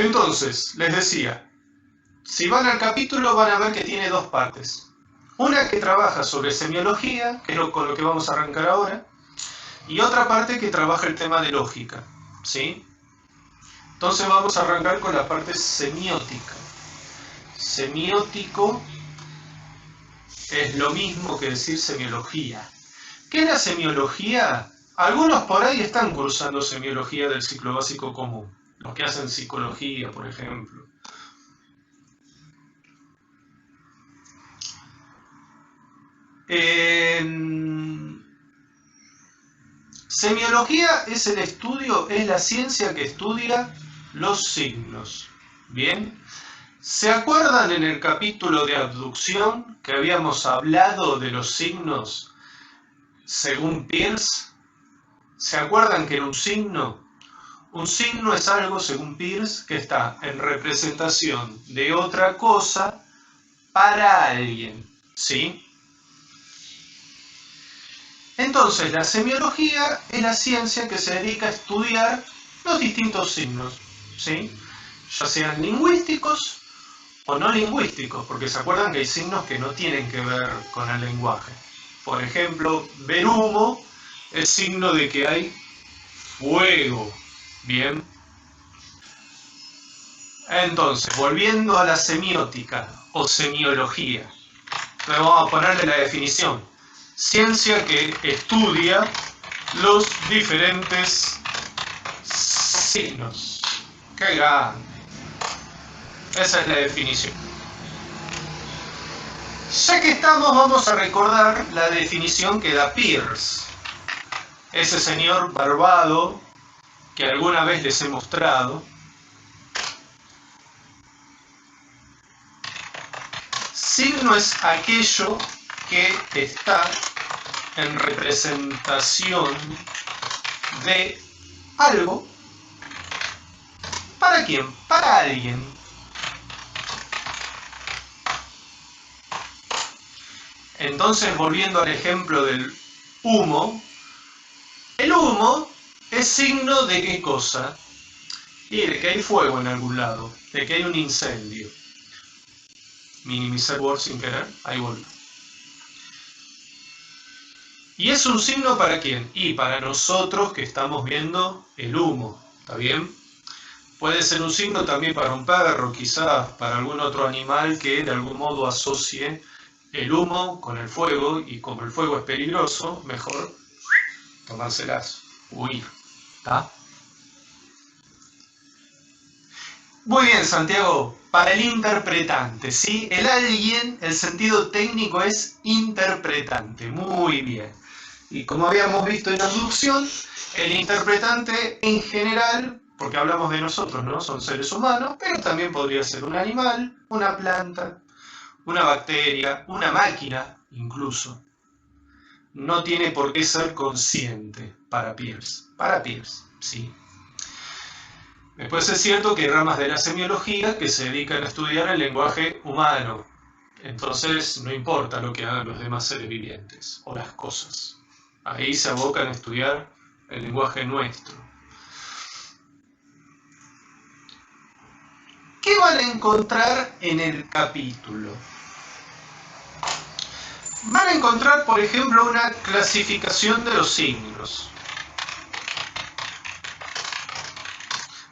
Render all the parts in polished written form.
Entonces, les decía, si van al capítulo van a ver que tiene dos partes. Una que trabaja sobre semiología, que es con lo que vamos a arrancar ahora, y otra parte que trabaja el tema de lógica, ¿sí? Entonces vamos a arrancar con la parte semiótica. Semiótico es lo mismo que decir semiología. ¿Qué es la semiología? Algunos por ahí están cursando semiología del ciclo básico común, los que hacen psicología, por ejemplo. Semiología es el estudio, es la ciencia que estudia los signos. ¿Bien? ¿Se acuerdan en el capítulo de abducción que habíamos hablado de los signos según Peirce? ¿Se acuerdan que era un signo? Un signo es algo, según Peirce, que está en representación de otra cosa para alguien, ¿sí? Entonces, la semiología es la ciencia que se dedica a estudiar los distintos signos, ¿sí? Ya sean lingüísticos o no lingüísticos, porque se acuerdan que hay signos que no tienen que ver con el lenguaje. Por ejemplo, ver humo es signo de que hay fuego, ¿bien? Entonces, volviendo a la semiótica o semiología, vamos a ponerle la definición. Ciencia que estudia los diferentes signos. ¡Qué grande! Esa es la definición. Ya que estamos, vamos a recordar la definición que da Peirce. Ese señor barbado que alguna vez les he mostrado. Signo es aquello que está en representación de algo. ¿Para quién? Para alguien. Entonces, volviendo al ejemplo del humo, el humo es signo de qué cosa? Y de que hay fuego en algún lado, de que hay un incendio. Minimizar Word sin querer, ahí volvió. ¿Y es un signo para quién? Y para nosotros que estamos viendo el humo, ¿está bien? Puede ser un signo también para un perro, quizás para algún otro animal que de algún modo asocie el humo con el fuego, y como el fuego es peligroso, mejor tomárselas, huir, ¿está? Muy bien, Santiago, para el interpretante, ¿sí? El alguien, el sentido técnico es interpretante, muy bien. Y como habíamos visto en la abducción, el interpretante en general, porque hablamos de nosotros, ¿no? Son seres humanos, pero también podría ser un animal, una planta, una bacteria, una máquina, incluso. No tiene por qué ser consciente para Peirce, ¿sí? Después es cierto que hay ramas de la semiología que se dedican a estudiar el lenguaje humano. Entonces no importa lo que hagan los demás seres vivientes o las cosas. Ahí se abocan a estudiar el lenguaje nuestro. ¿Qué van a encontrar en el capítulo? Van a encontrar, por ejemplo, una clasificación de los signos.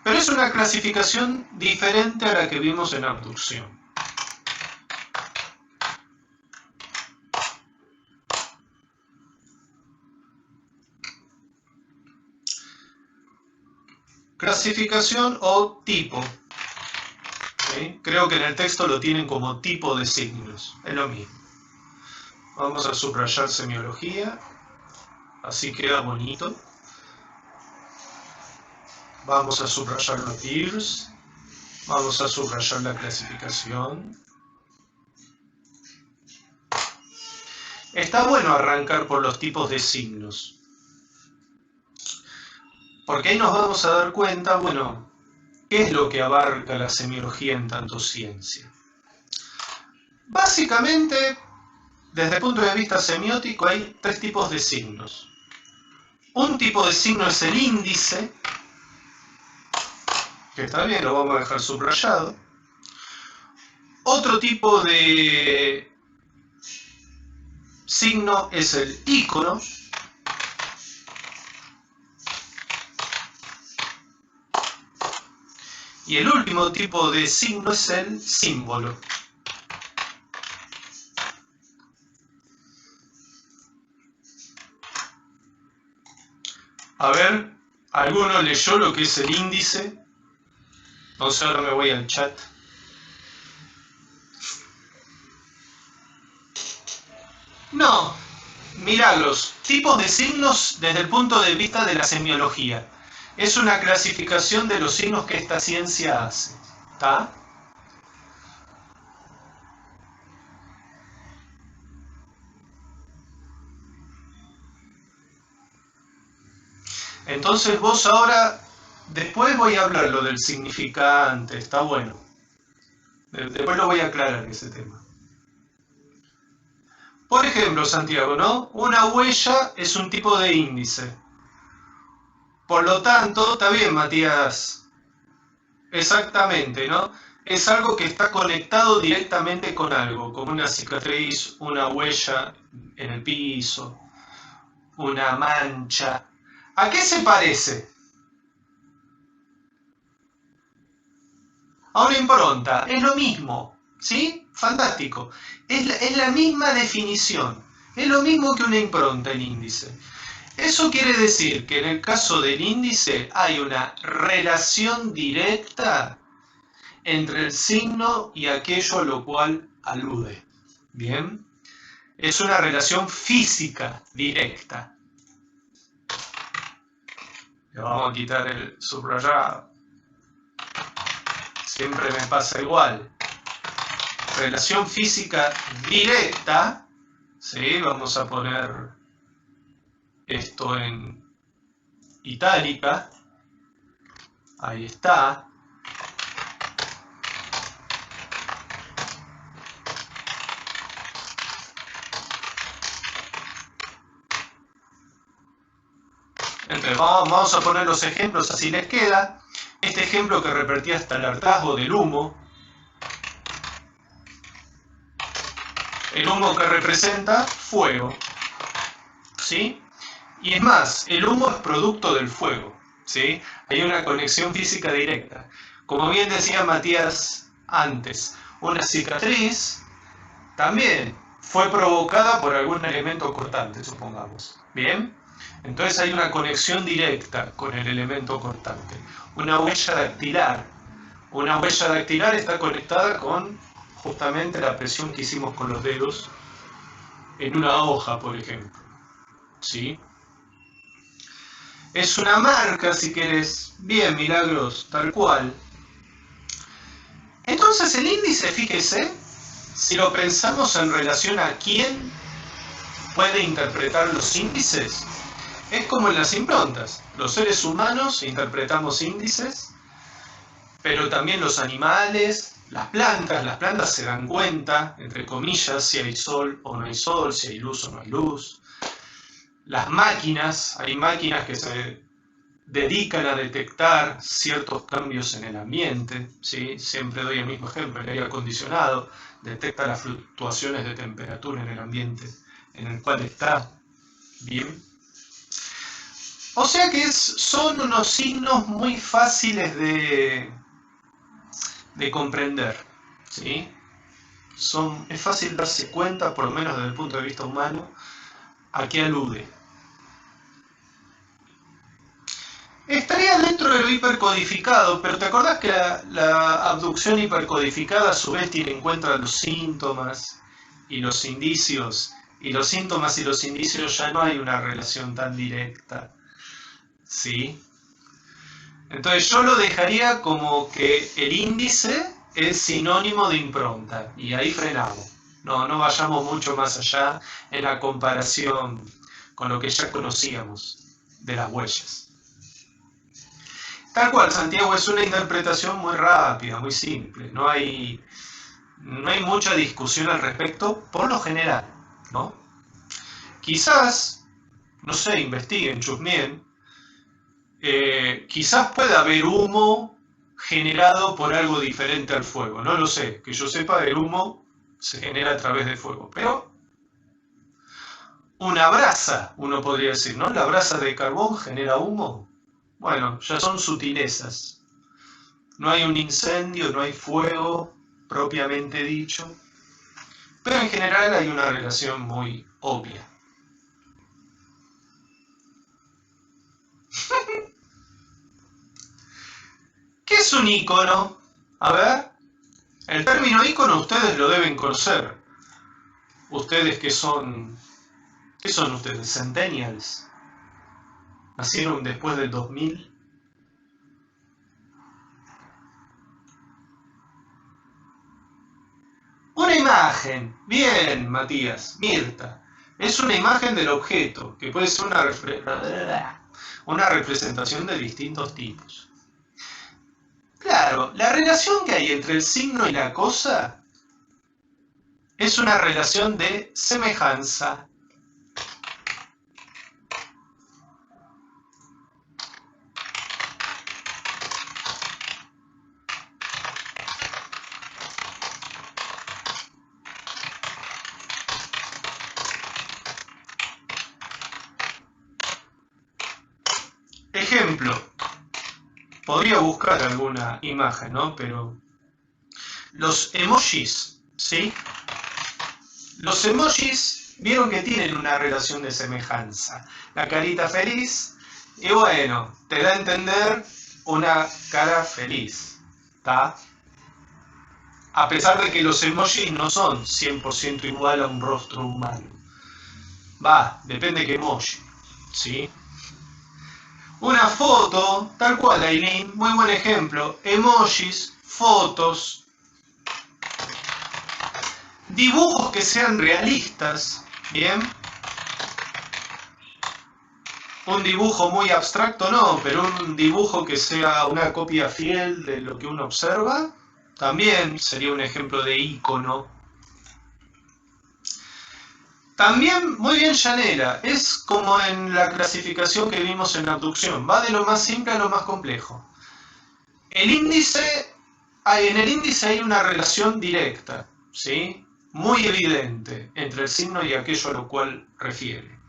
Pero es una clasificación diferente a la que vimos en abducción. Clasificación o tipo. ¿Sí? Creo que en el texto lo tienen como tipo de signos. Es lo mismo. Vamos a subrayar semiología. Así queda bonito. Vamos a subrayar los Peirce. Vamos a subrayar la clasificación. Está bueno arrancar por los tipos de signos. Porque ahí nos vamos a dar cuenta, bueno, ¿qué es lo que abarca la semiología en tanto ciencia? Básicamente, desde el punto de vista semiótico, hay tres tipos de signos. Un tipo de signo es el índice, que está bien, lo vamos a dejar subrayado. Otro tipo de signo es el icono. Y el último tipo de signo es el símbolo. A ver, ¿alguno leyó lo que es el índice? Entonces ahora me voy al chat. No, milagros. Tipos de signos desde el punto de vista de la semiología. Es una clasificación de los signos que esta ciencia hace. ¿Está? Entonces vos ahora, después voy a hablar lo del significante, está bueno. Después lo voy a aclarar ese tema. Por ejemplo, Santiago, ¿no? Una huella es un tipo de índice. Por lo tanto, está bien, Matías. Exactamente, ¿no? Es algo que está conectado directamente con algo, como una cicatriz, una huella en el piso, una mancha. ¿A qué se parece? A una impronta. Es lo mismo, ¿sí? Fantástico. Es la misma definición. Es lo mismo que una impronta en índice. Eso quiere decir que en el caso del índice hay una relación directa entre el signo y aquello a lo cual alude. Bien, es una relación física directa. Le vamos a quitar el subrayado. Siempre me pasa igual. Relación física directa. ¿Sí? Vamos a poner esto en itálica. Ahí está. Entonces vamos a poner los ejemplos así les queda. Este ejemplo que repetía hasta el hartazgo del humo. El humo que representa fuego. ¿Sí? Y es más, el humo es producto del fuego. ¿Sí? Hay una conexión física directa. Como bien decía Matías antes, una cicatriz también fue provocada por algún elemento cortante, supongamos. ¿Bien? Entonces hay una conexión directa con el elemento cortante. Una huella dactilar. Una huella dactilar está conectada con justamente la presión que hicimos con los dedos en una hoja, por ejemplo. ¿Sí? Es una marca, si querés. Bien, Milagros, tal cual. Entonces el índice, fíjese, si lo pensamos en relación a quién puede interpretar los índices, es como en las improntas. Los seres humanos interpretamos índices, pero también los animales, las plantas se dan cuenta, entre comillas, si hay sol o no hay sol, si hay luz o no hay luz. Las máquinas, hay máquinas que se dedican a detectar ciertos cambios en el ambiente, ¿sí? Siempre doy el mismo ejemplo, el aire acondicionado detecta las fluctuaciones de temperatura en el ambiente en el cual está. Bien. O sea que son unos signos muy fáciles de comprender, ¿sí? Es fácil darse cuenta, por lo menos desde el punto de vista humano, a qué alude. Estaría dentro de lo hipercodificado, pero ¿te acordás que la abducción hipercodificada a su vez tiene en cuenta los síntomas y los indicios? Y los síntomas y los indicios ya no hay una relación tan directa, ¿sí? Entonces yo lo dejaría como que el índice es sinónimo de impronta, y ahí frenamos. No vayamos mucho más allá en la comparación con lo que ya conocíamos de las huellas. Tal cual, Santiago, es una interpretación muy rápida, muy simple. No hay mucha discusión al respecto, por lo general, ¿no? Quizás, no sé, investiguen, chusmeen, quizás pueda haber humo generado por algo diferente al fuego. No lo sé, que yo sepa, el humo se genera a través del fuego. Pero una brasa, uno podría decir, ¿no? La brasa de carbón genera humo. Bueno, ya son sutilezas. No hay un incendio, no hay fuego propiamente dicho, pero en general hay una relación muy obvia. ¿Qué es un ícono? A ver, el término ícono ustedes lo deben conocer. Ustedes que son... ¿Qué son ustedes? ¿Centennials? ¿Nacieron después del 2000? Una imagen. Bien, Matías. Mirta. Es una imagen del objeto, que puede ser una representación de distintos tipos. Claro, la relación que hay entre el signo y la cosa es una relación de semejanza. Ejemplo, podría buscar alguna imagen, ¿no? Pero los emojis, ¿sí? Los emojis vieron que tienen una relación de semejanza. La carita feliz, y bueno, te da a entender una cara feliz, ¿está? A pesar de que los emojis no son 100% igual a un rostro humano. Va, depende de qué emoji, ¿sí? Una foto, tal cual, Aileen, muy buen ejemplo. Emojis, fotos, dibujos que sean realistas, ¿bien? Un dibujo muy abstracto no, pero un dibujo que sea una copia fiel de lo que uno observa, también sería un ejemplo de ícono. También, muy bien, Yanela, es como en la clasificación que vimos en la abducción, va de lo más simple a lo más complejo. El índice, en el índice hay una relación directa, ¿sí? Muy evidente entre el signo y aquello a lo cual refiere.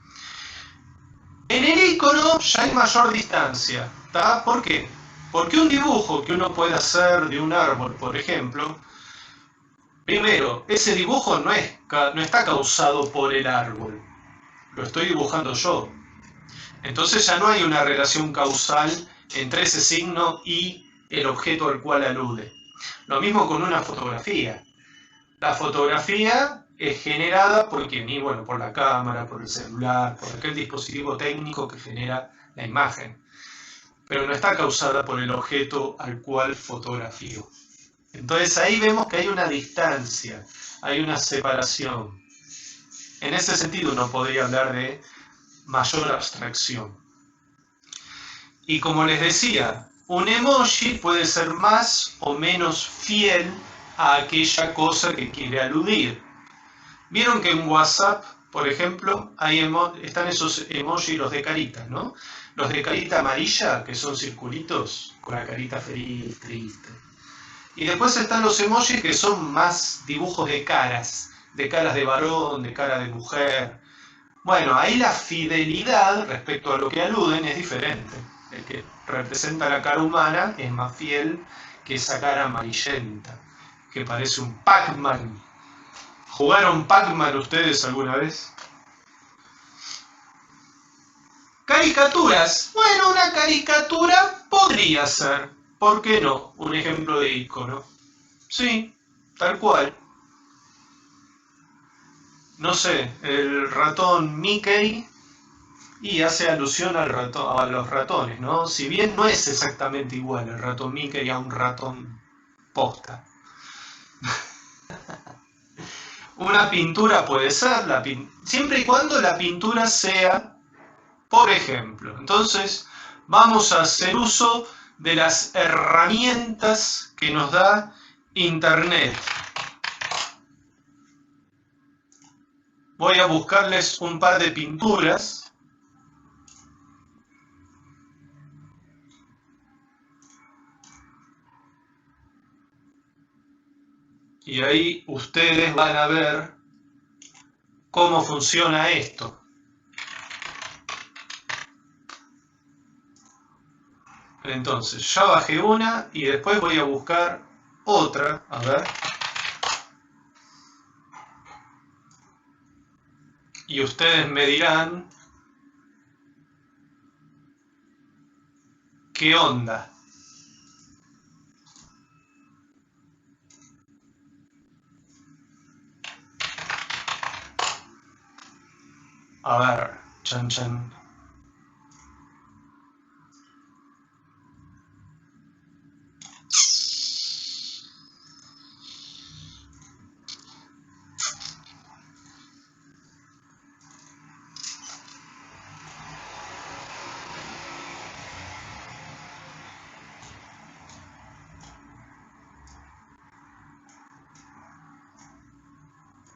En el icono ya hay mayor distancia, ¿tá? ¿Por qué? Porque un dibujo que uno puede hacer de un árbol, por ejemplo, primero, ese dibujo no está causado por el árbol, lo estoy dibujando yo. Entonces ya no hay una relación causal entre ese signo y el objeto al cual alude. Lo mismo con una fotografía. La fotografía es generada por quién, y bueno, por la cámara, por el celular, por aquel dispositivo técnico que genera la imagen, pero no está causada por el objeto al cual fotografío. Entonces ahí vemos que hay una distancia, hay una separación. En ese sentido uno podría hablar de mayor abstracción. Y como les decía, un emoji puede ser más o menos fiel a aquella cosa que quiere aludir. Vieron que en WhatsApp, por ejemplo, están esos emojis, los de carita, ¿no? Los de carita amarilla, que son circulitos, con la carita feliz, triste. Y después están los emojis que son más dibujos de caras de varón, de cara de mujer. Bueno, ahí la fidelidad respecto a lo que aluden es diferente. El que representa la cara humana es más fiel que esa cara amarillenta, que parece un Pac-Man. ¿Jugaron Pac-Man ustedes alguna vez? Caricaturas. Bueno, una caricatura podría ser, ¿por qué no? Un ejemplo de icono. Sí, tal cual. No sé, el ratón Mickey y hace alusión a los ratones, ¿no? Si bien no es exactamente igual el ratón Mickey a un ratón posta. Una pintura puede ser, siempre y cuando la pintura sea, por ejemplo. Entonces, vamos a hacer uso de las herramientas que nos da Internet. Voy a buscarles un par de pinturas. Y ahí ustedes van a ver cómo funciona esto. Entonces, ya bajé una y después voy a buscar otra. A ver. Y ustedes me dirán qué onda. A ver, chan chan.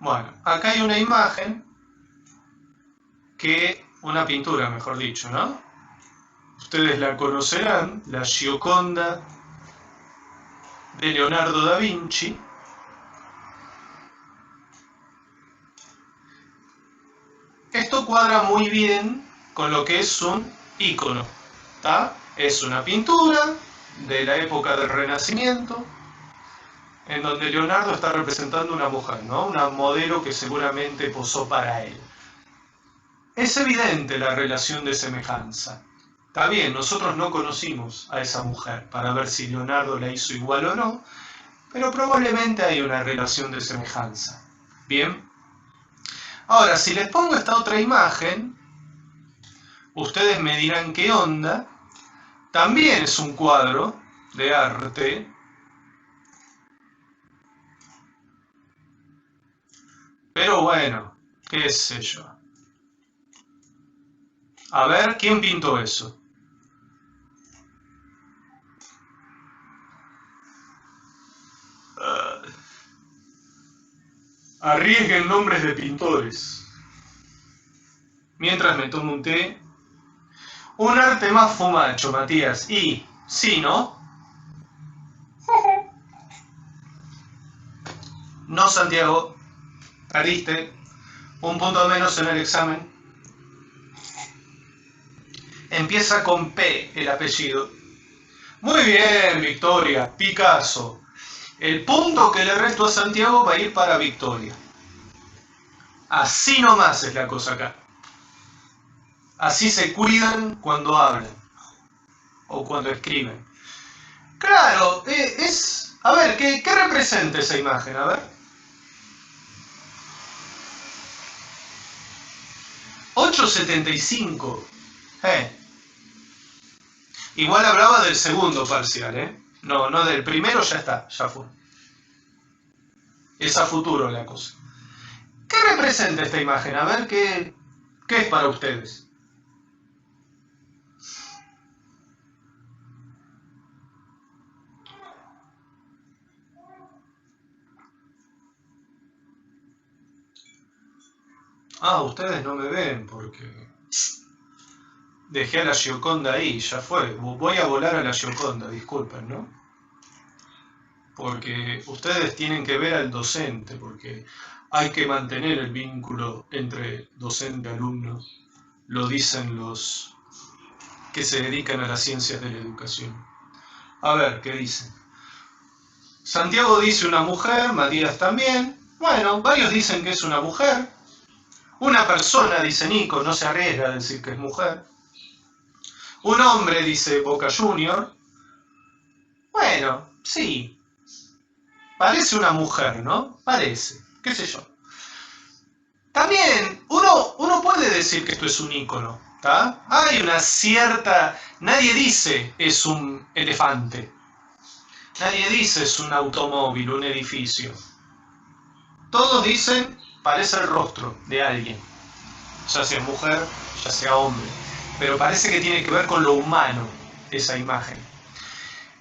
Bueno, acá hay una imagen una pintura, mejor dicho, ¿no? Ustedes la conocerán, la Gioconda de Leonardo da Vinci. Esto cuadra muy bien con lo que es un ícono, ¿tá? Es una pintura de la época del Renacimiento, en donde Leonardo está representando una mujer, ¿no? Una modelo que seguramente posó para él. Es evidente la relación de semejanza. Está bien, nosotros no conocimos a esa mujer para ver si Leonardo la hizo igual o no, pero probablemente hay una relación de semejanza. Bien. Ahora, si les pongo esta otra imagen, ustedes me dirán qué onda. También es un cuadro de arte, pero bueno, qué sé yo. A ver, ¿quién pintó eso? Arriesguen nombres de pintores. Mientras me tomo un té. Un arte más fumacho, Matías. Y, sí, ¿no? No, Santiago. Perdiste. Un punto menos en el examen. Empieza con P el apellido. Muy bien, Victoria. Picasso. El punto que le resto a Santiago va a ir para Victoria. Así nomás es la cosa acá. Así se cuidan cuando hablan. O cuando escriben. Claro, es... A ver, ¿qué representa esa imagen? A ver. 8,75. Igual hablaba del segundo parcial, ¿eh? No, no del primero, ya está, ya fue. Es a futuro la cosa. ¿Qué representa esta imagen? A ver, ¿qué es para ustedes? Ah, ustedes no me ven porque dejé a la Gioconda ahí, ya fue. Voy a volar a la Gioconda, disculpen, ¿no? Porque ustedes tienen que ver al docente, porque hay que mantener el vínculo entre docente y alumno. Lo dicen los que se dedican a las ciencias de la educación. A ver, ¿qué dicen? Santiago dice una mujer, Matías también. Bueno, varios dicen que es una mujer. Una persona, dice Nico, no se arriesga a decir que es mujer. Un hombre, dice Boca Junior. Bueno, sí. Parece una mujer, ¿no? Parece. ¿Qué sé yo? También, uno puede decir que esto es un ícono, ¿tá? Hay una cierta... Nadie dice es un elefante. Nadie dice es un automóvil, un edificio. Todos dicen parece el rostro de alguien. Ya sea mujer, ya sea hombre. Pero parece que tiene que ver con lo humano esa imagen.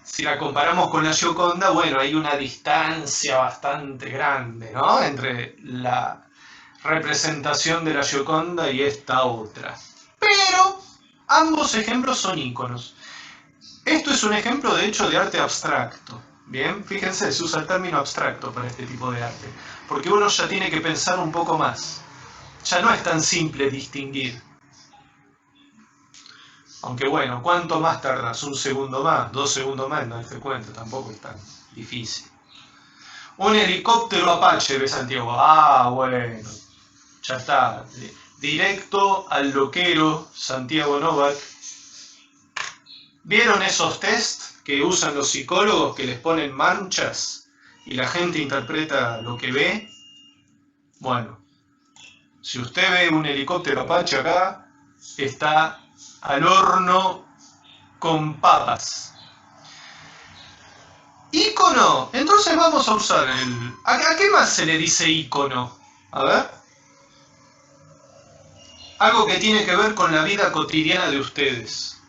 Si la comparamos con la Gioconda, bueno, hay una distancia bastante grande, ¿no? Entre la representación de la Gioconda y esta otra. Pero ambos ejemplos son íconos. Esto es un ejemplo, de hecho, de arte abstracto. Bien, fíjense, se usa el término abstracto para este tipo de arte, porque uno ya tiene que pensar un poco más. Ya no es tan simple distinguir. Aunque bueno, ¿cuánto más tardas? ¿Un segundo más? ¿2 segundos más? No te cuento, tampoco es tan difícil. Un helicóptero Apache de Santiago. Ah, bueno, ya está. Directo al loquero Santiago Novak. ¿Vieron esos test que usan los psicólogos que les ponen manchas y la gente interpreta lo que ve? Bueno, si usted ve un helicóptero Apache acá, está al horno con papas. Ícono. Entonces vamos a usar el... ¿A qué más se le dice ícono? A ver. Algo que tiene que ver con la vida cotidiana de ustedes.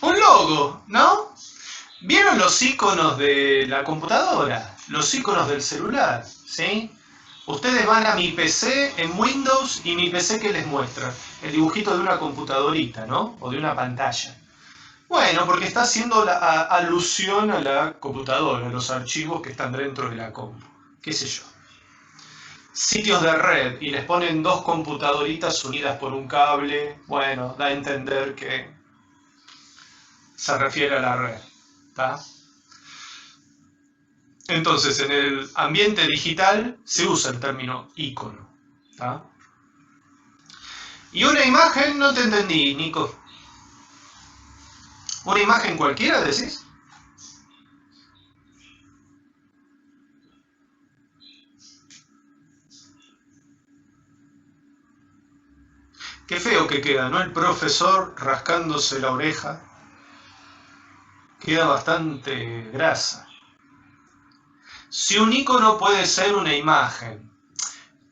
Un logo, ¿no? ¿Vieron los iconos de la computadora? Los iconos del celular, ¿sí? Ustedes van a mi PC en Windows y mi PC que les muestra el dibujito de una computadorita, ¿no? O de una pantalla. Bueno, porque está haciendo la alusión a la computadora, a los archivos que están dentro de la compu. ¿Qué sé yo? Sitios de red y les ponen dos computadoritas unidas por un cable. Bueno, da a entender que se refiere a la red. ¿Tá? Entonces, en el ambiente digital se usa el término icono. ¿Tá? Y una imagen, no te entendí, Nico. ¿Una imagen cualquiera, decís? Qué feo que queda, ¿no? El profesor rascándose la oreja. Queda bastante grasa. Si un icono puede ser una imagen,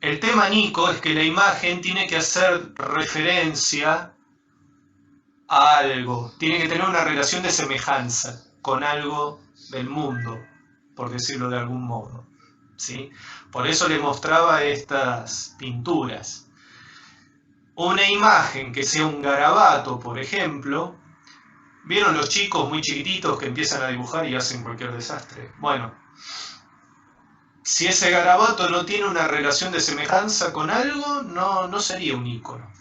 el tema, Nico, es que la imagen tiene que hacer referencia a algo, tiene que tener una relación de semejanza con algo del mundo, por decirlo de algún modo, ¿sí? Por eso le mostraba estas pinturas. Una imagen que sea un garabato, por ejemplo, ¿vieron los chicos muy chiquititos que empiezan a dibujar y hacen cualquier desastre? Bueno, si ese garabato no tiene una relación de semejanza con algo, no sería un icono.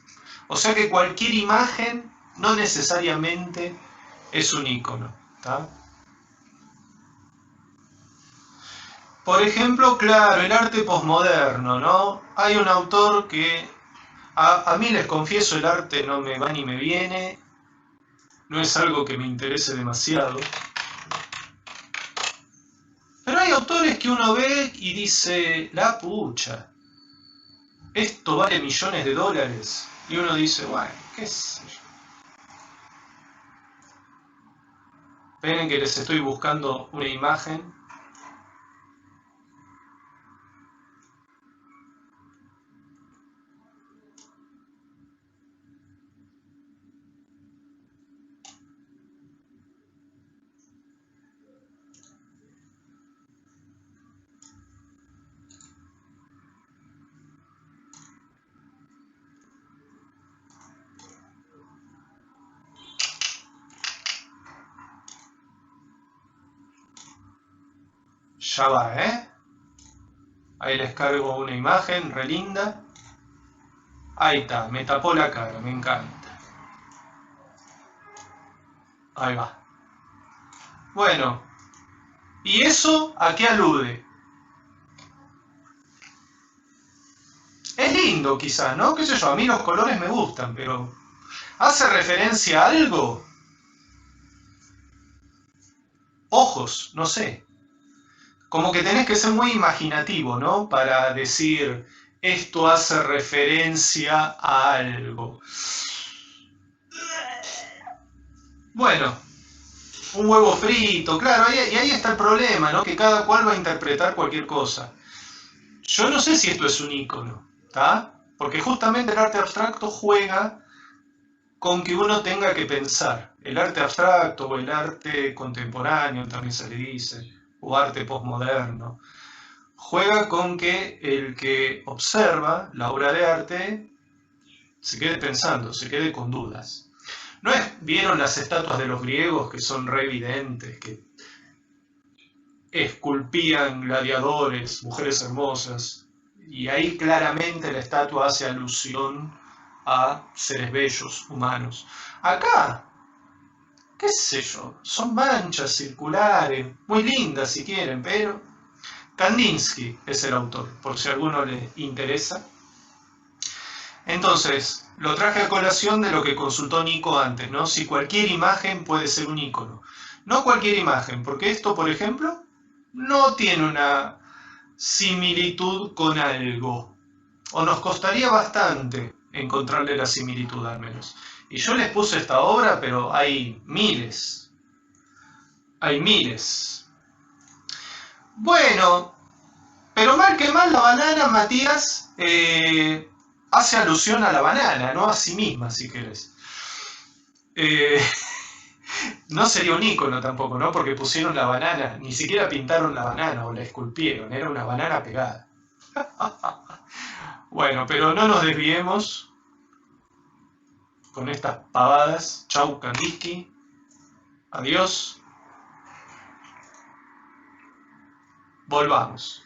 O sea que cualquier imagen no necesariamente es un icono. ¿Tá? Por ejemplo, claro, el arte posmoderno, ¿no? Hay un autor que, a mí les confieso, el arte no me va ni me viene, no es algo que me interese demasiado. Pero hay autores que uno ve y dice, la pucha, esto vale millones de dólares. Y uno dice, bueno, qué sé yo. Esperen que les estoy buscando una imagen. Ya va, ¿eh? Ahí les cargo una imagen re linda. Ahí está, me tapó la cara, me encanta. Ahí va. Bueno, ¿y eso a qué alude? Es lindo quizás, ¿no? ¿Qué sé yo? A mí los colores me gustan, pero ¿hace referencia a algo? Ojos, no sé. Como que tenés que ser muy imaginativo, ¿no? Para decir, esto hace referencia a algo. Bueno, un huevo frito, claro, y ahí está el problema, ¿no? Que cada cual va a interpretar cualquier cosa. Yo no sé si esto es un icono, ¿está? Porque justamente el arte abstracto juega con que uno tenga que pensar. El arte abstracto o el arte contemporáneo también se le dice, o arte postmoderno, juega con que el que observa la obra de arte se quede pensando, se quede con dudas. No es, ¿vieron las estatuas de los griegos que son re evidentes, que esculpían gladiadores, mujeres hermosas? Y ahí claramente la estatua hace alusión a seres bellos, humanos. Acá, qué sé yo, son manchas circulares, muy lindas si quieren, pero Kandinsky es el autor, por si a alguno le interesa. Entonces, lo traje a colación de lo que consultó Nico antes, ¿no? Si cualquier imagen puede ser un icono. No cualquier imagen, porque esto, por ejemplo, no tiene una similitud con algo. O nos costaría bastante encontrarle la similitud al menos. Y yo les puse esta obra, pero hay miles. Hay miles. Bueno, pero mal que mal la banana, Matías, hace alusión a la banana, no a sí misma, si querés. No sería un icono tampoco, ¿no? Porque pusieron la banana, ni siquiera pintaron la banana o la esculpieron, era una banana pegada. Bueno, pero no nos desviemos con estas pavadas. Chau, Kandinsky. Adiós. Volvamos.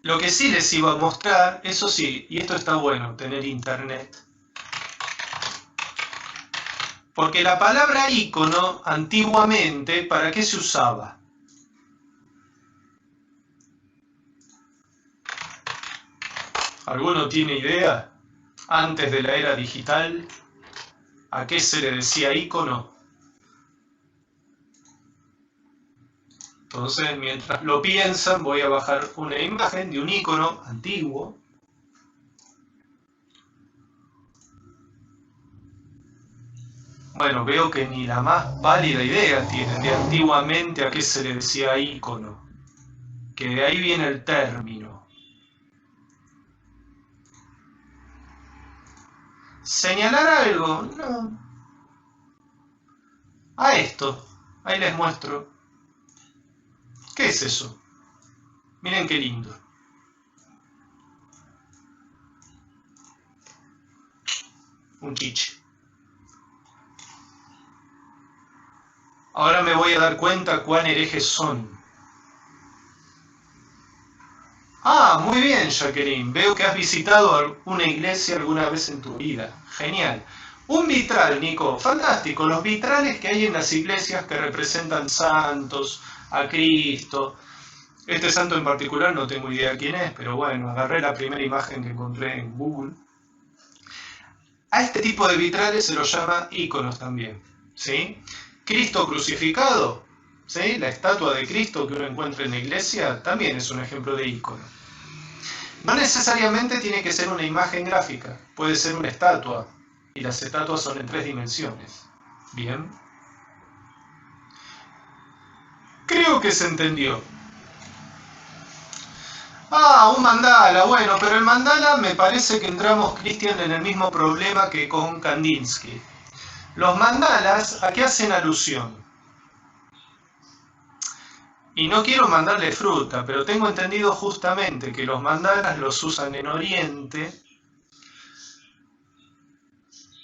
Lo que sí les iba a mostrar, eso sí, y esto está bueno, tener internet. Porque la palabra icono, antiguamente, ¿para qué se usaba? ¿Alguno tiene idea? Antes de la era digital, ¿a qué se le decía icono? Entonces, mientras lo piensan, voy a bajar una imagen de un icono antiguo. Bueno, veo que ni la más válida idea tienen de antiguamente a qué se le decía icono. Que de ahí viene el término. ¿Señalar algo? No. A esto. Ahí les muestro. ¿Qué es eso? Miren qué lindo. Un chiche. Ahora me voy a dar cuenta cuán herejes son. Ah, muy bien, Jacqueline. Veo que has visitado una iglesia alguna vez en tu vida. Genial. Un vitral, Nico. Fantástico. Los vitrales que hay en las iglesias que representan santos, a Cristo. Este santo en particular no tengo idea quién es, pero bueno, agarré la primera imagen que encontré en Google. A este tipo de vitrales se los llama íconos también, ¿sí? Cristo crucificado, ¿sí? La estatua de Cristo que uno encuentra en la iglesia también es un ejemplo de ícono. No necesariamente tiene que ser una imagen gráfica, puede ser una estatua, y las estatuas son en 3 dimensiones. Bien. Creo que se entendió. Ah, un mandala, bueno, pero el mandala me parece que entramos, Cristian, en el mismo problema que con Kandinsky. Los mandalas, ¿a qué hacen alusión? Y no quiero mandarle fruta, pero tengo entendido justamente que los mandalas los usan en Oriente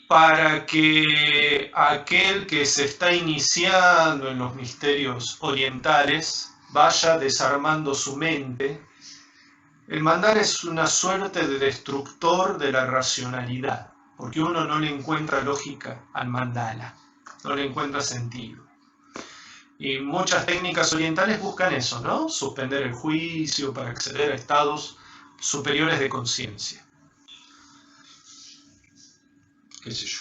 para que aquel que se está iniciando en los misterios orientales vaya desarmando su mente. El mandala es una suerte de destructor de la racionalidad, porque uno no le encuentra lógica al mandala, no le encuentra sentido. Y muchas técnicas orientales buscan eso, ¿no? Suspender el juicio para acceder a estados superiores de conciencia. ¿Qué sé yo?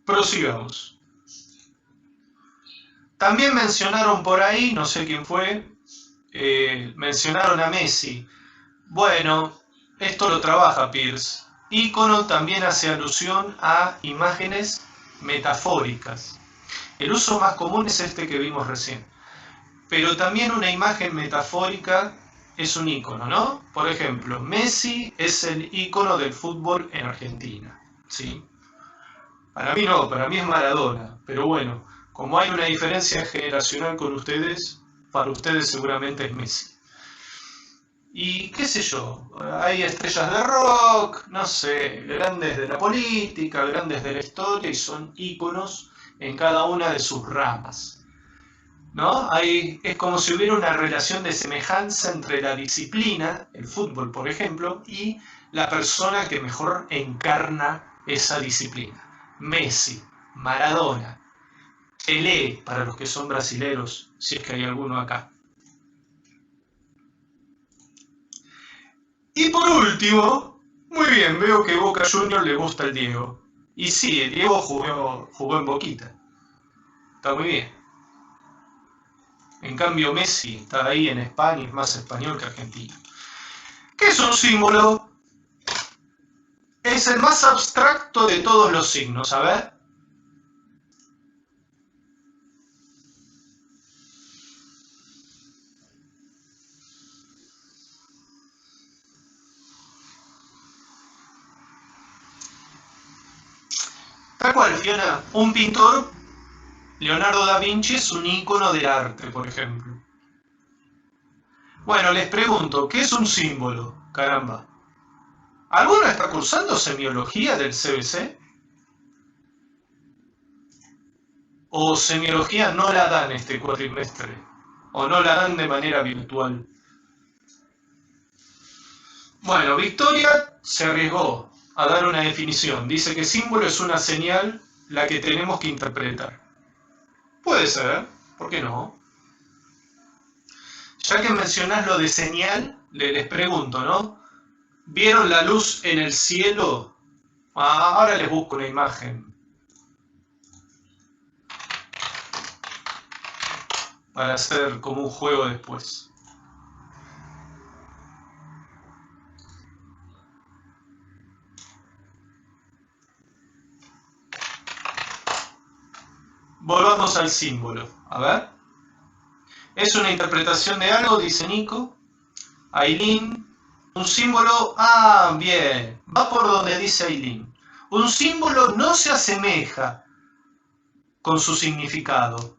Prosigamos. También mencionaron por ahí, no sé quién fue, mencionaron a Messi. Bueno, esto lo trabaja Peirce. Ícono también hace alusión a imágenes metafóricas. El uso más común es este que vimos recién. Pero también una imagen metafórica es un ícono, ¿no? Por ejemplo, Messi es el ícono del fútbol en Argentina, ¿sí? Para mí no, para mí es Maradona. Pero bueno, como hay una diferencia generacional con ustedes, para ustedes seguramente es Messi. Y qué sé yo, hay estrellas de rock, no sé, grandes de la política, grandes de la historia y son íconos en cada una de sus ramas, ¿no? Es como si hubiera una relación de semejanza entre la disciplina, el fútbol por ejemplo, y la persona que mejor encarna esa disciplina. Messi, Maradona, Pelé, para los que son brasileros, si es que hay alguno acá. Y por último, muy bien, veo que Boca Juniors le gusta el Diego. Y sí, el Diego jugó en Boquita. Está muy bien. En cambio Messi está ahí en España, es más español que argentino. ¿Qué es un símbolo? Es el más abstracto de todos los signos, a ver. Tal cual, Fiona. Un pintor, Leonardo da Vinci, es un ícono del arte, por ejemplo. Bueno, les pregunto, ¿qué es un símbolo? Caramba. ¿Alguno está cursando semiología del CBC? ¿O semiología no la dan este cuatrimestre? ¿O no la dan de manera virtual? Bueno, Victoria se arriesgó a dar una definición. Dice que símbolo es una señal la que tenemos que interpretar. Puede ser, ¿por qué no? Ya que mencionás lo de señal, les pregunto, ¿no? ¿Vieron la luz en el cielo? Ahora les busco una imagen para hacer como un juego después. Volvamos al símbolo. A ver. Es una interpretación de algo, dice Nico. Aileen. Un símbolo. Ah, bien. Va por donde dice Aileen. Un símbolo no se asemeja con su significado.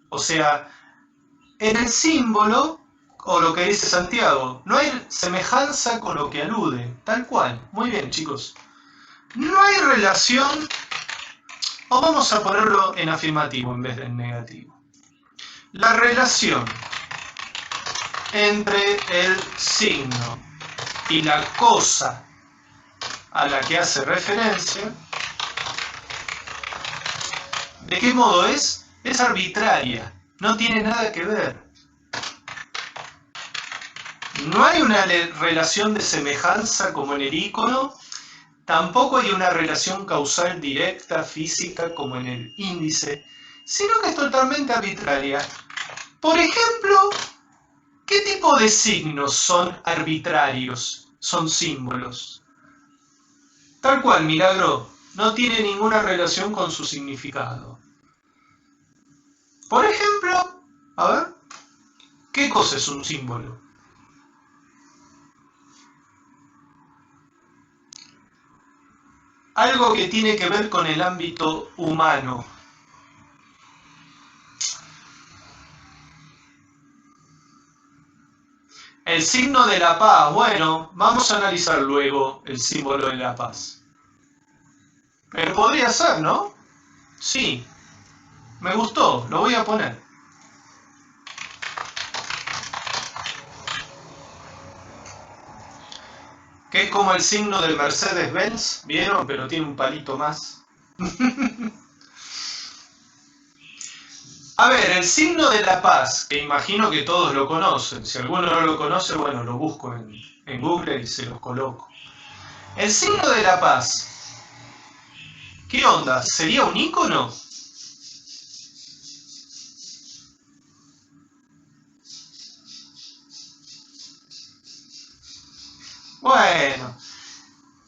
O sea, en el símbolo, o lo que dice Santiago, no hay semejanza con lo que alude. Tal cual. Muy bien, chicos. No hay relación, o vamos a ponerlo en afirmativo en vez de en negativo. La relación entre el signo y la cosa a la que hace referencia, ¿de qué modo es? Es arbitraria, no tiene nada que ver. No hay una relación de semejanza como en el ícono, tampoco hay una relación causal directa, física, como en el índice, sino que es totalmente arbitraria. Por ejemplo, ¿qué tipo de signos son arbitrarios? Son símbolos. Tal cual, Milagro, no tiene ninguna relación con su significado. Por ejemplo, a ver, ¿qué cosa es un símbolo? Algo que tiene que ver con el ámbito humano. El signo de la paz, bueno, vamos a analizar luego el símbolo de la paz. Pero podría ser, ¿no? Sí, me gustó, lo voy a poner. Que es como el signo del Mercedes-Benz, ¿vieron? Pero tiene un palito más. A ver, el signo de la paz, que imagino que todos lo conocen. Si alguno no lo conoce, bueno, lo busco en Google y se los coloco. El signo de la paz, ¿qué onda? ¿Sería un ícono? Bueno,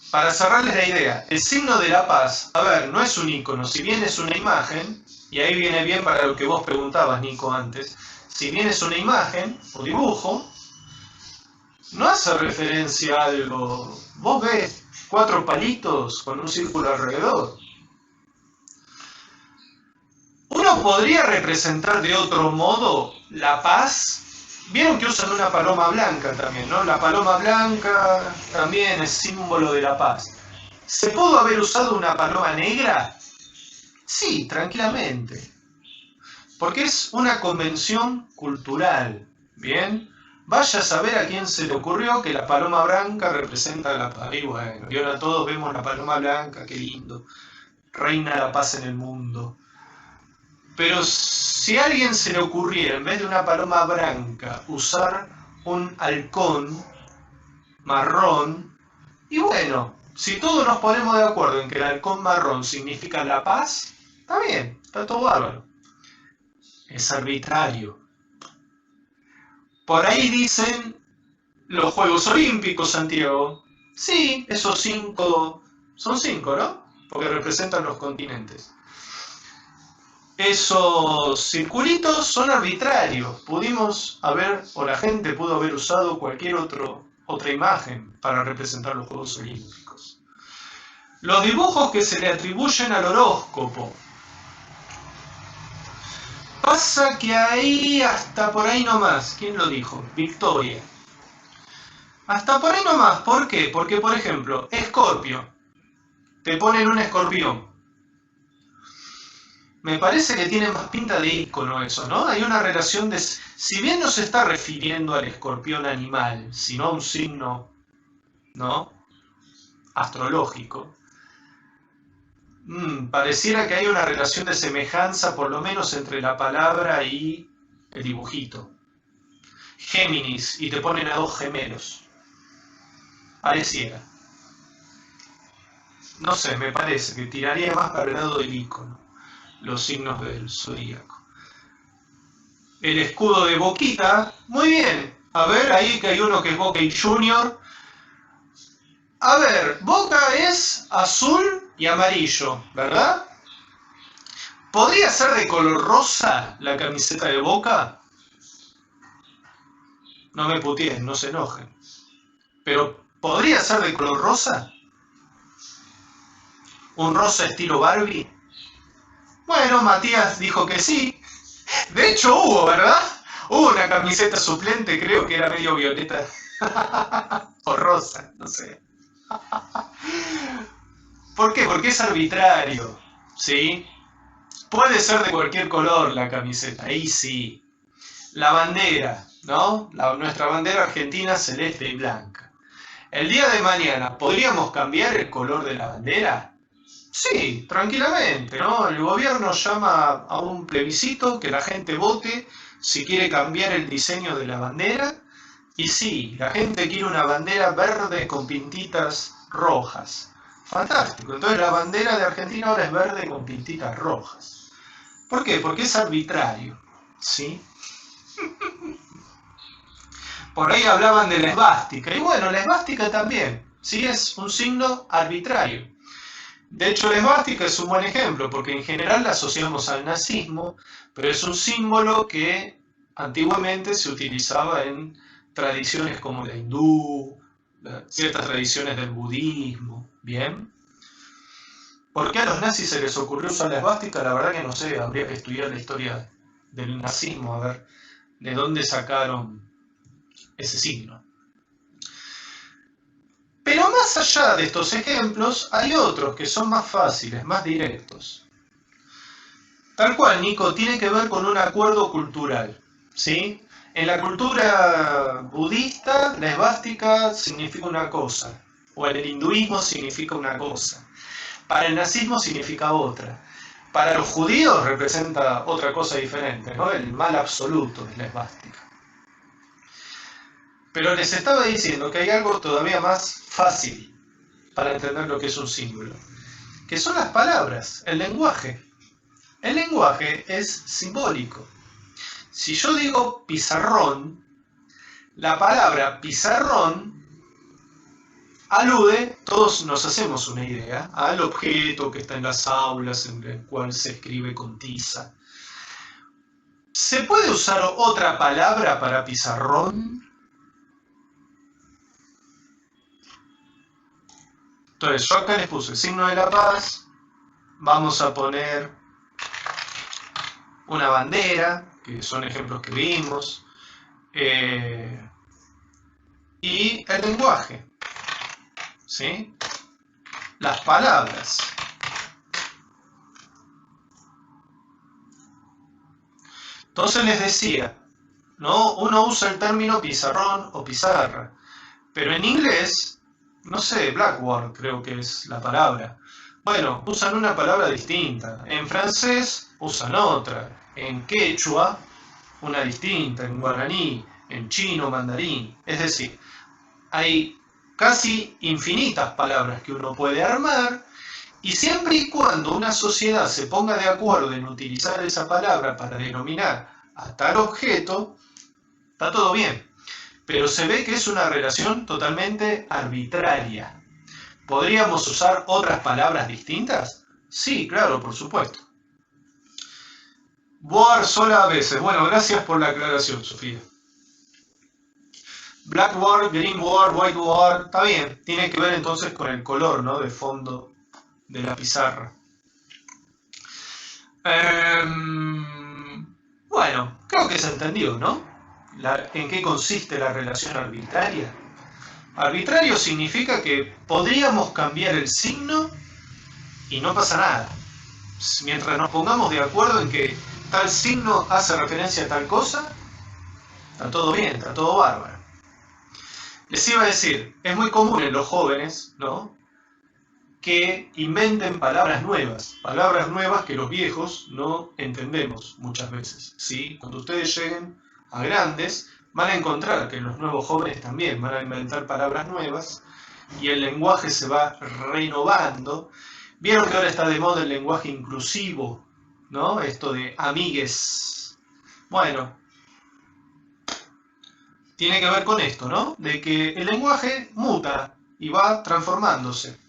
para cerrarles la idea, el signo de la paz, a ver, no es un ícono, si bien es una imagen, y ahí viene bien para lo que vos preguntabas, Nico, antes, si bien es una imagen o dibujo, no hace referencia a algo. Vos ves 4 palitos con un círculo alrededor. Uno podría representar de otro modo la paz Vieron que usan una paloma blanca también, ¿no? La paloma blanca también es símbolo de la paz. ¿Se pudo haber usado una paloma negra? Sí, tranquilamente. Porque es una convención cultural, ¿bien? Vaya a saber a quién se le ocurrió que la paloma blanca representa la paz. Y bueno, y ahora todos vemos la paloma blanca, qué lindo. Reina la paz en el mundo. Pero si a alguien se le ocurriera, en vez de una paloma blanca, usar un halcón marrón, y bueno, si todos nos ponemos de acuerdo en que el halcón marrón significa la paz, está bien, está todo bárbaro. Es arbitrario. Por ahí dicen los Juegos Olímpicos, Santiago. Sí, esos 5, son 5, ¿no? Porque representan los continentes. Esos circulitos son arbitrarios. Pudimos haber, o la gente pudo haber usado cualquier otra imagen para representar los Juegos Olímpicos. Los dibujos que se le atribuyen al horóscopo. Pasa que ahí, hasta por ahí nomás. ¿Quién lo dijo? Victoria. Hasta por ahí nomás. ¿Por qué? Porque, por ejemplo, Escorpio. Te ponen un escorpión. Me parece que tiene más pinta de ícono eso, ¿no? Hay una relación de... Si bien no se está refiriendo al escorpión animal, sino a un signo, ¿no? Astrológico. Pareciera que hay una relación de semejanza, por lo menos entre la palabra y el dibujito. Géminis, y te ponen a dos gemelos. Pareciera. No sé, me parece que tiraría más para el lado del ícono, los signos del zodíaco. El escudo de Boquita, muy bien. A ver, ahí que hay uno que es Boca y Junior. A ver, Boca es azul y amarillo, ¿verdad? ¿Podría ser de color rosa la camiseta de Boca? No me puteen, no se enojen. Pero, ¿podría ser de color rosa? ¿Un rosa estilo Barbie? Bueno, Matías dijo que sí. De hecho hubo, ¿verdad? Hubo una camiseta suplente, creo que era medio violeta. O rosa, no sé. ¿Por qué? Porque es arbitrario, ¿sí? Puede ser de cualquier color la camiseta, ahí sí. La bandera, ¿no? Nuestra bandera argentina celeste y blanca. El día de mañana, ¿podríamos cambiar el color de la bandera? Sí, tranquilamente, ¿no? El gobierno llama a un plebiscito, que la gente vote si quiere cambiar el diseño de la bandera. Y sí, la gente quiere una bandera verde con pintitas rojas. Fantástico, entonces la bandera de Argentina ahora es verde con pintitas rojas. ¿Por qué? Porque es arbitrario, ¿sí? Por ahí hablaban de la esvástica, y bueno, la esvástica también, ¿sí? Es un signo arbitrario. De hecho, la esvástica es un buen ejemplo, porque en general la asociamos al nazismo, pero es un símbolo que antiguamente se utilizaba en tradiciones como la hindú, ciertas tradiciones del budismo, ¿bien? ¿Por qué a los nazis se les ocurrió usar la esvástica? La verdad que no sé, habría que estudiar la historia del nazismo, a ver de dónde sacaron ese signo. Pero más allá de estos ejemplos, hay otros que son más fáciles, más directos. Tal cual, Nico, tiene que ver con un acuerdo cultural, ¿sí? En la cultura budista, la esvástica significa una cosa, o en el hinduismo significa una cosa. Para el nazismo significa otra. Para los judíos representa otra cosa diferente, ¿no? El mal absoluto es la esvástica. Pero les estaba diciendo que hay algo todavía más fácil para entender lo que es un símbolo, que son las palabras, el lenguaje. El lenguaje es simbólico. Si yo digo pizarrón, la palabra pizarrón alude, todos nos hacemos una idea, al objeto que está en las aulas en el cual se escribe con tiza. ¿Se puede usar otra palabra para pizarrón? Entonces yo acá les puse signo de la paz, vamos a poner una bandera, que son ejemplos que vimos, y el lenguaje, ¿sí? Las palabras. Entonces les decía, ¿no? Uno usa el término pizarrón o pizarra, pero en inglés, no sé, blackboard creo que es la palabra. Bueno, usan una palabra distinta. En francés usan otra. En quechua, una distinta. En guaraní, en chino, mandarín. Es decir, hay casi infinitas palabras que uno puede armar, y siempre y cuando una sociedad se ponga de acuerdo en utilizar esa palabra para denominar a tal objeto, está todo bien. Pero se ve que es una relación totalmente arbitraria. ¿Podríamos usar otras palabras distintas? Sí, claro, por supuesto. Board sola a veces. Bueno, gracias por la aclaración, Sofía. Blackboard, greenboard, whiteboard, está bien. Tiene que ver entonces con el color, ¿no? De fondo de la pizarra. Bueno, creo que se entendió, ¿no? ¿En qué consiste la relación arbitraria? Arbitrario significa que podríamos cambiar el signo y no pasa nada. Mientras nos pongamos de acuerdo en que tal signo hace referencia a tal cosa, está todo bien, está todo bárbaro. Les iba a decir, es muy común en los jóvenes, ¿no?, que inventen palabras nuevas que los viejos no entendemos muchas veces, ¿sí? Cuando ustedes lleguen a grandes, van a encontrar que los nuevos jóvenes también van a inventar palabras nuevas y el lenguaje se va renovando. Vieron que ahora está de moda el lenguaje inclusivo, ¿no? Esto de amigues. Bueno, tiene que ver con esto, ¿no? De que el lenguaje muta y va transformándose.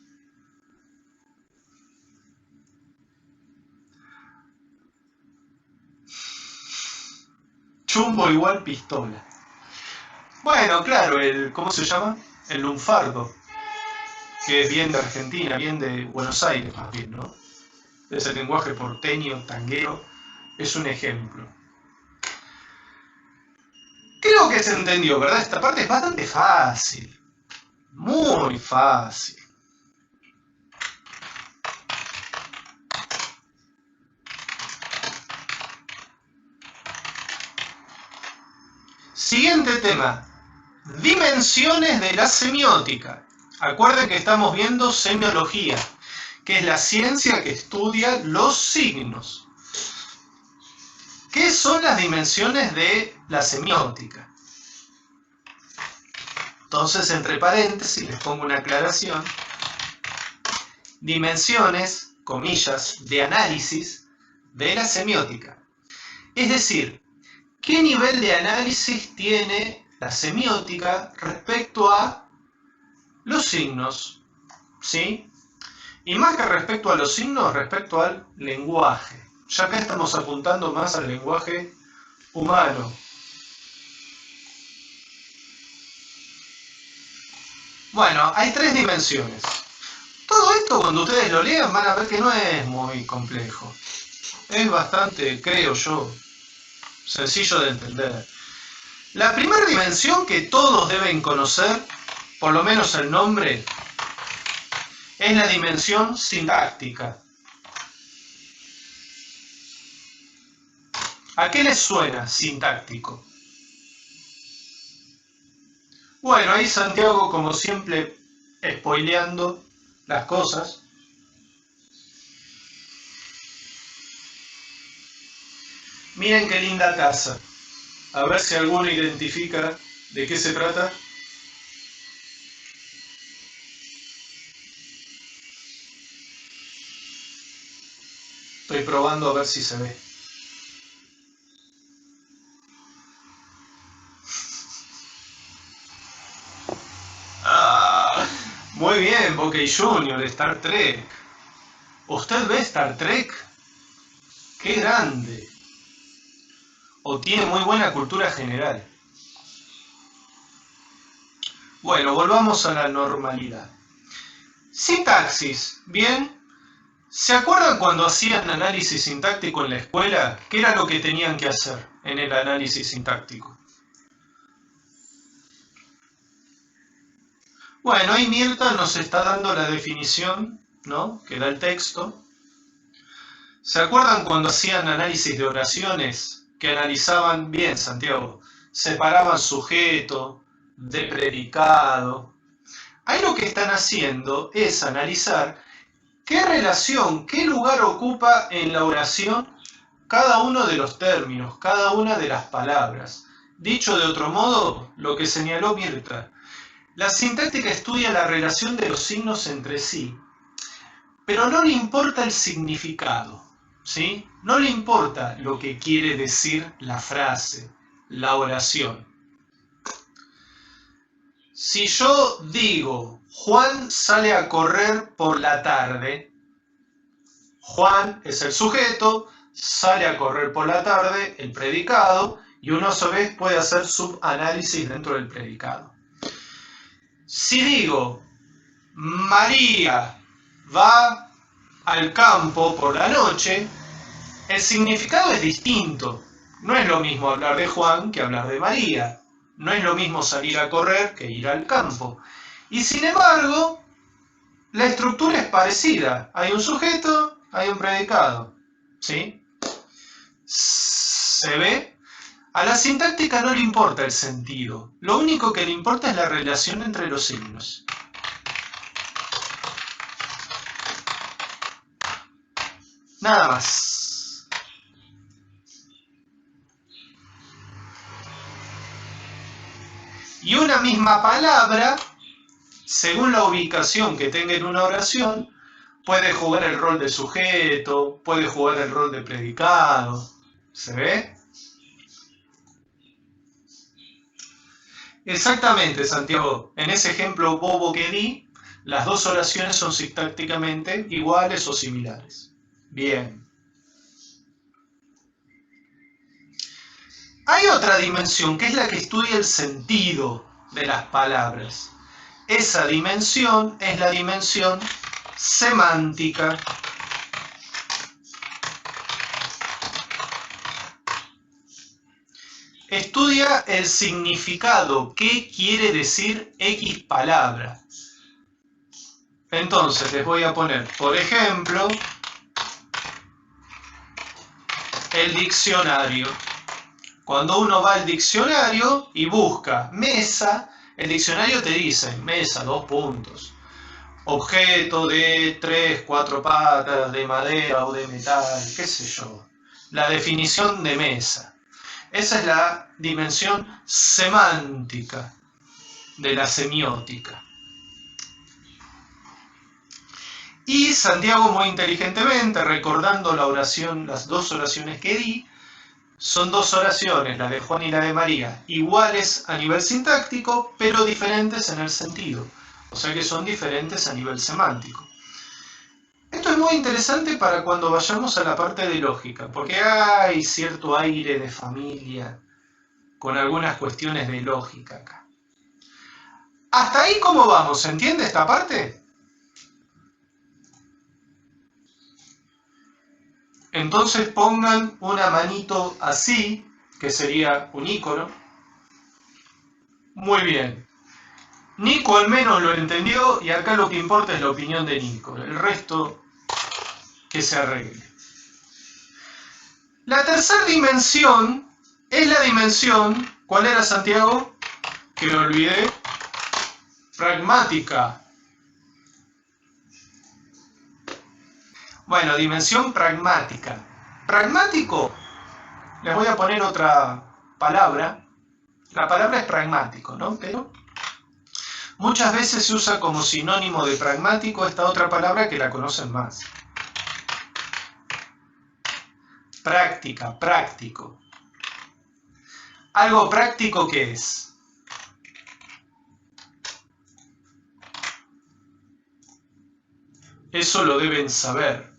Chumbo igual pistola. Bueno, claro, ¿cómo se llama? El lunfardo, que es bien de Argentina, bien de Buenos Aires más bien, ¿no? Ese lenguaje porteño, tanguero, es un ejemplo. Creo que se entendió, ¿verdad? Esta parte es bastante fácil. Muy fácil. Siguiente tema. Dimensiones de la semiótica. Acuerden que estamos viendo semiología, que es la ciencia que estudia los signos. ¿Qué son las dimensiones de la semiótica? Entonces, entre paréntesis, les pongo una aclaración. Dimensiones, comillas, de análisis de la semiótica. Es decir, ¿qué nivel de análisis tiene la semiótica respecto a los signos? ¿Sí? Y más que respecto a los signos, respecto al lenguaje. Ya acá estamos apuntando más al lenguaje humano. Bueno, hay tres dimensiones. Todo esto, cuando ustedes lo lean, van a ver que no es muy complejo. Es bastante, creo yo, sencillo de entender. La primera dimensión que todos deben conocer, por lo menos el nombre, es la dimensión sintáctica. ¿A qué les suena sintáctico? Bueno, ahí Santiago, como siempre, spoileando las cosas. Miren qué linda casa. A ver si alguno identifica de qué se trata. Estoy probando a ver si se ve. Muy bien, Bokeh Junior, Star Trek. ¿Usted ve Star Trek? ¡Qué grande! O tiene muy buena cultura general. Bueno, volvamos a la normalidad. Sintaxis, ¿bien? ¿Se acuerdan cuando hacían análisis sintáctico en la escuela? ¿Qué era lo que tenían que hacer en el análisis sintáctico? Bueno, ahí Mirta nos está dando la definición, ¿no?, que da el texto. ¿Se acuerdan cuando hacían análisis de oraciones? Que analizaban bien, Santiago, separaban sujeto de predicado. Ahí lo que están haciendo es analizar qué relación, qué lugar ocupa en la oración cada uno de los términos, cada una de las palabras. Dicho de otro modo, lo que señaló Mirta, la sintáctica estudia la relación de los signos entre sí, pero no le importa el significado, ¿sí? No le importa lo que quiere decir la frase, la oración. Si yo digo, Juan sale a correr por la tarde, Juan es el sujeto, sale a correr por la tarde, el predicado, y uno a su vez puede hacer subanálisis dentro del predicado. Si digo, María va al campo por la noche, el significado es distinto. No es lo mismo hablar de Juan que hablar de María. No es lo mismo salir a correr que ir al campo. Y sin embargo, la estructura es parecida. Hay un sujeto, hay un predicado. ¿Sí? ¿Se ve? A la sintáctica no le importa el sentido. Lo único que le importa es la relación entre los signos. Nada más. Y una misma palabra, según la ubicación que tenga en una oración, puede jugar el rol de sujeto, puede jugar el rol de predicado. ¿Se ve? Exactamente, Santiago. En ese ejemplo bobo que di, las dos oraciones son sintácticamente iguales o similares. Bien. Hay otra dimensión que es la que estudia el sentido de las palabras. Esa dimensión es la dimensión semántica. Estudia el significado, qué quiere decir X palabra. Entonces les voy a poner, por ejemplo, el diccionario. Cuando uno va al diccionario y busca mesa, el diccionario te dice mesa, 2 puntos. Objeto de 3, 4 patas, de madera o de metal, qué sé yo. La definición de mesa. Esa es la dimensión semántica de la semiótica. Y Santiago muy inteligentemente, recordando la oración, las dos oraciones que di, son dos oraciones, la de Juan y la de María, iguales a nivel sintáctico, pero diferentes en el sentido. O sea que son diferentes a nivel semántico. Esto es muy interesante para cuando vayamos a la parte de lógica, porque hay cierto aire de familia con algunas cuestiones de lógica acá. ¿Hasta ahí cómo vamos? ¿Se entiende esta parte? Entonces pongan una manito así, que sería un ícono. Muy bien. Nico al menos lo entendió y acá lo que importa es la opinión de Nico. El resto que se arregle. La tercera dimensión es la dimensión, ¿cuál era, Santiago? Que me olvidé. Pragmática. Bueno, dimensión pragmática. Pragmático, les voy a poner otra palabra. La palabra es pragmático, ¿no? Pero muchas veces se usa como sinónimo de pragmático esta otra palabra que la conocen más. Práctica, práctico. ¿Algo práctico qué es? Eso lo deben saber.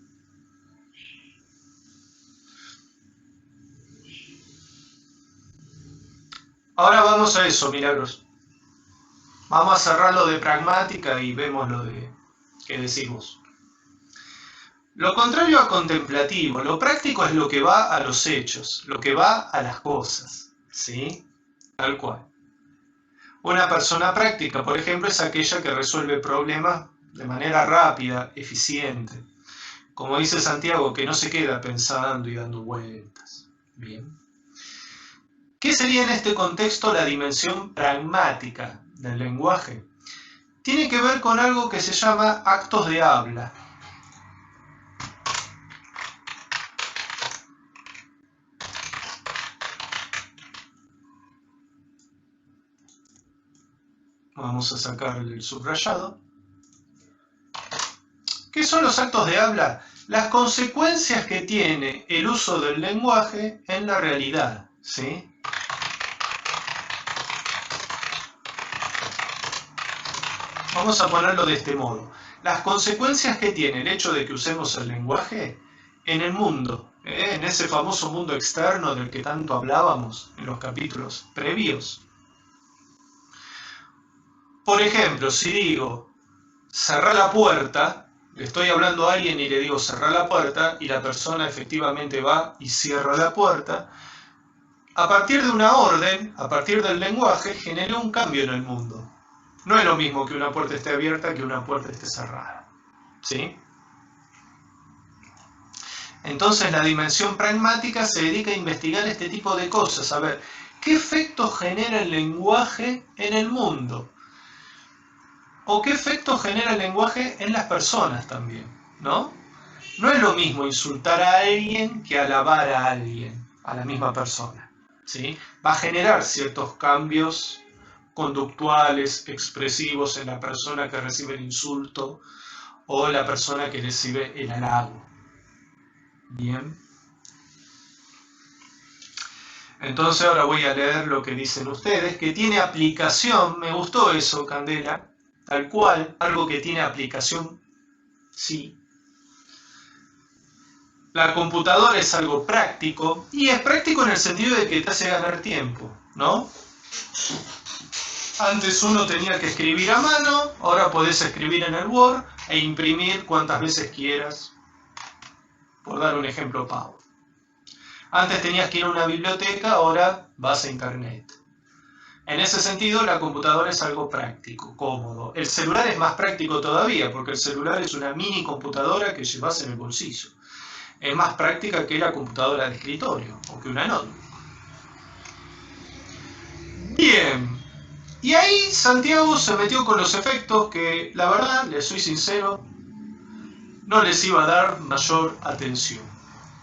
Ahora vamos a eso, Milagros. Vamos a cerrar lo de pragmática y vemos lo de que decimos. Lo contrario a contemplativo, lo práctico es lo que va a los hechos, lo que va a las cosas, ¿sí? Tal cual. Una persona práctica, por ejemplo, es aquella que resuelve problemas de manera rápida, eficiente. Como dice Santiago, que no se queda pensando y dando vueltas. Bien. ¿Qué sería en este contexto la dimensión pragmática del lenguaje? Tiene que ver con algo que se llama actos de habla. Vamos a sacarle el subrayado. ¿Qué son los actos de habla? Las consecuencias que tiene el uso del lenguaje en la realidad, ¿sí? Vamos a ponerlo de este modo. Las consecuencias que tiene el hecho de que usemos el lenguaje en el mundo, en ese famoso mundo externo del que tanto hablábamos en los capítulos previos. Por ejemplo, si digo, cerrá la puerta, le estoy hablando a alguien y le digo cerrá la puerta, y la persona efectivamente va y cierra la puerta, a partir de una orden, a partir del lenguaje, generé un cambio en el mundo. No es lo mismo que una puerta esté abierta que una puerta esté cerrada. ¿Sí? Entonces la dimensión pragmática se dedica a investigar este tipo de cosas, a ver qué efecto genera el lenguaje en el mundo. O qué efecto genera el lenguaje en las personas también, ¿no? No es lo mismo insultar a alguien que alabar a alguien, a la misma persona, ¿sí? Va a generar ciertos cambios conductuales, expresivos en la persona que recibe el insulto o la persona que recibe el halago. Bien. Entonces ahora voy a leer lo que dicen ustedes, que tiene aplicación, me gustó eso, Candela, tal cual, algo que tiene aplicación, sí. La computadora es algo práctico, y es práctico en el sentido de que te hace ganar tiempo, ¿no? Antes uno tenía que escribir a mano, ahora podés escribir en el Word e imprimir cuantas veces quieras, por dar un ejemplo pavo. Antes tenías que ir a una biblioteca, ahora vas a internet. En ese sentido, la computadora es algo práctico, cómodo. El celular es más práctico todavía, porque el celular es una mini computadora que llevas en el bolsillo. Es más práctica que la computadora de escritorio, o que una notebook. Bien. Y ahí Santiago se metió con los efectos que, la verdad, les soy sincero, no les iba a dar mayor atención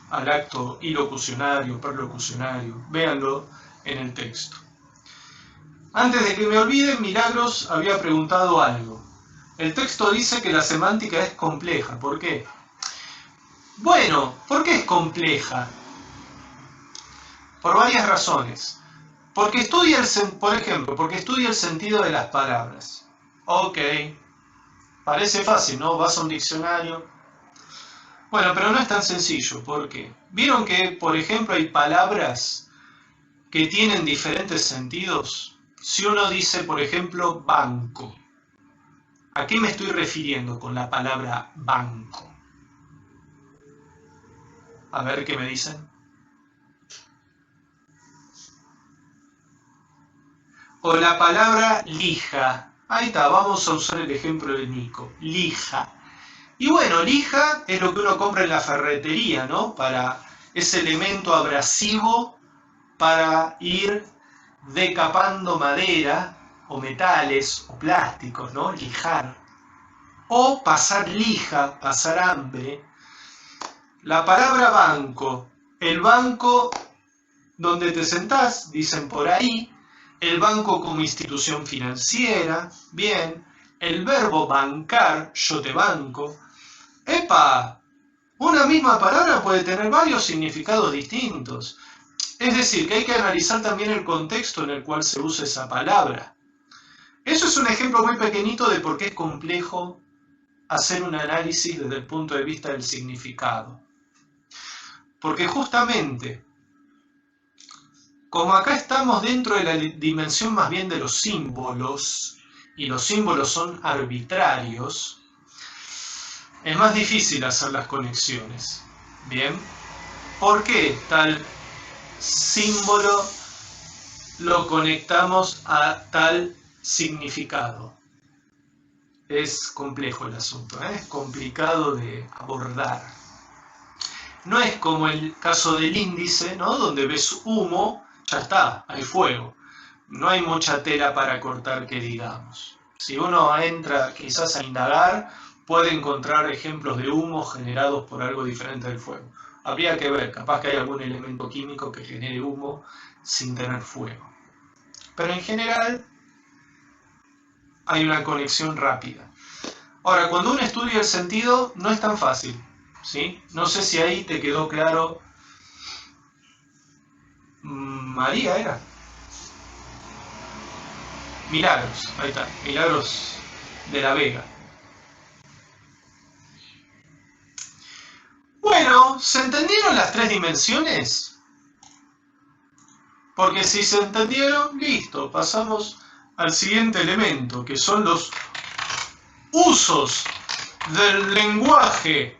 al acto ilocucionario, perlocucionario. Véanlo en el texto. Antes de que me olvide, Milagros había preguntado algo. El texto dice que la semántica es compleja. ¿Por qué? Bueno, ¿por qué es compleja? Por varias razones. Porque estudia por ejemplo, porque estudia el sentido de las palabras. Ok, parece fácil, ¿no? Vas a un diccionario. Bueno, pero no es tan sencillo. ¿Por qué? ¿Vieron que, por ejemplo, hay palabras que tienen diferentes sentidos? Si uno dice, por ejemplo, banco, ¿a qué me estoy refiriendo con la palabra banco? A ver qué me dicen. O la palabra lija. Ahí está, vamos a usar el ejemplo de Nico. Lija. Y bueno, lija es lo que uno compra en la ferretería, ¿no? Para ese elemento abrasivo para ir decapando madera o metales o plásticos, ¿no? Lijar. O pasar lija, pasar hambre. La palabra banco. El banco donde te sentás, dicen por ahí. El banco como institución financiera. Bien. El verbo bancar, yo te banco. ¡Epa! Una misma palabra puede tener varios significados distintos. Es decir, que hay que analizar también el contexto en el cual se usa esa palabra. Eso es un ejemplo muy pequeñito de por qué es complejo hacer un análisis desde el punto de vista del significado. Porque justamente, como acá estamos dentro de la dimensión más bien de los símbolos, y los símbolos son arbitrarios, es más difícil hacer las conexiones. ¿Bien? ¿Por qué tal símbolo lo conectamos a tal significado. Es complejo el asunto, es complicado de abordar. No es como el caso del índice, ¿no? Donde ves humo, ya está, hay fuego. No hay mucha tela para cortar que digamos. Si uno entra quizás a indagar, puede encontrar ejemplos de humo generados por algo diferente del fuego. Habría que ver, capaz que hay algún elemento químico que genere humo sin tener fuego. Pero en general hay una conexión rápida. Ahora, cuando uno estudia el sentido, no es tan fácil, ¿sí? No sé si ahí te quedó claro. María era. Milagros, ahí está, Milagros de la Vega. Bueno, ¿se entendieron las tres dimensiones? Porque si se entendieron, listo, pasamos al siguiente elemento, que son los usos del lenguaje.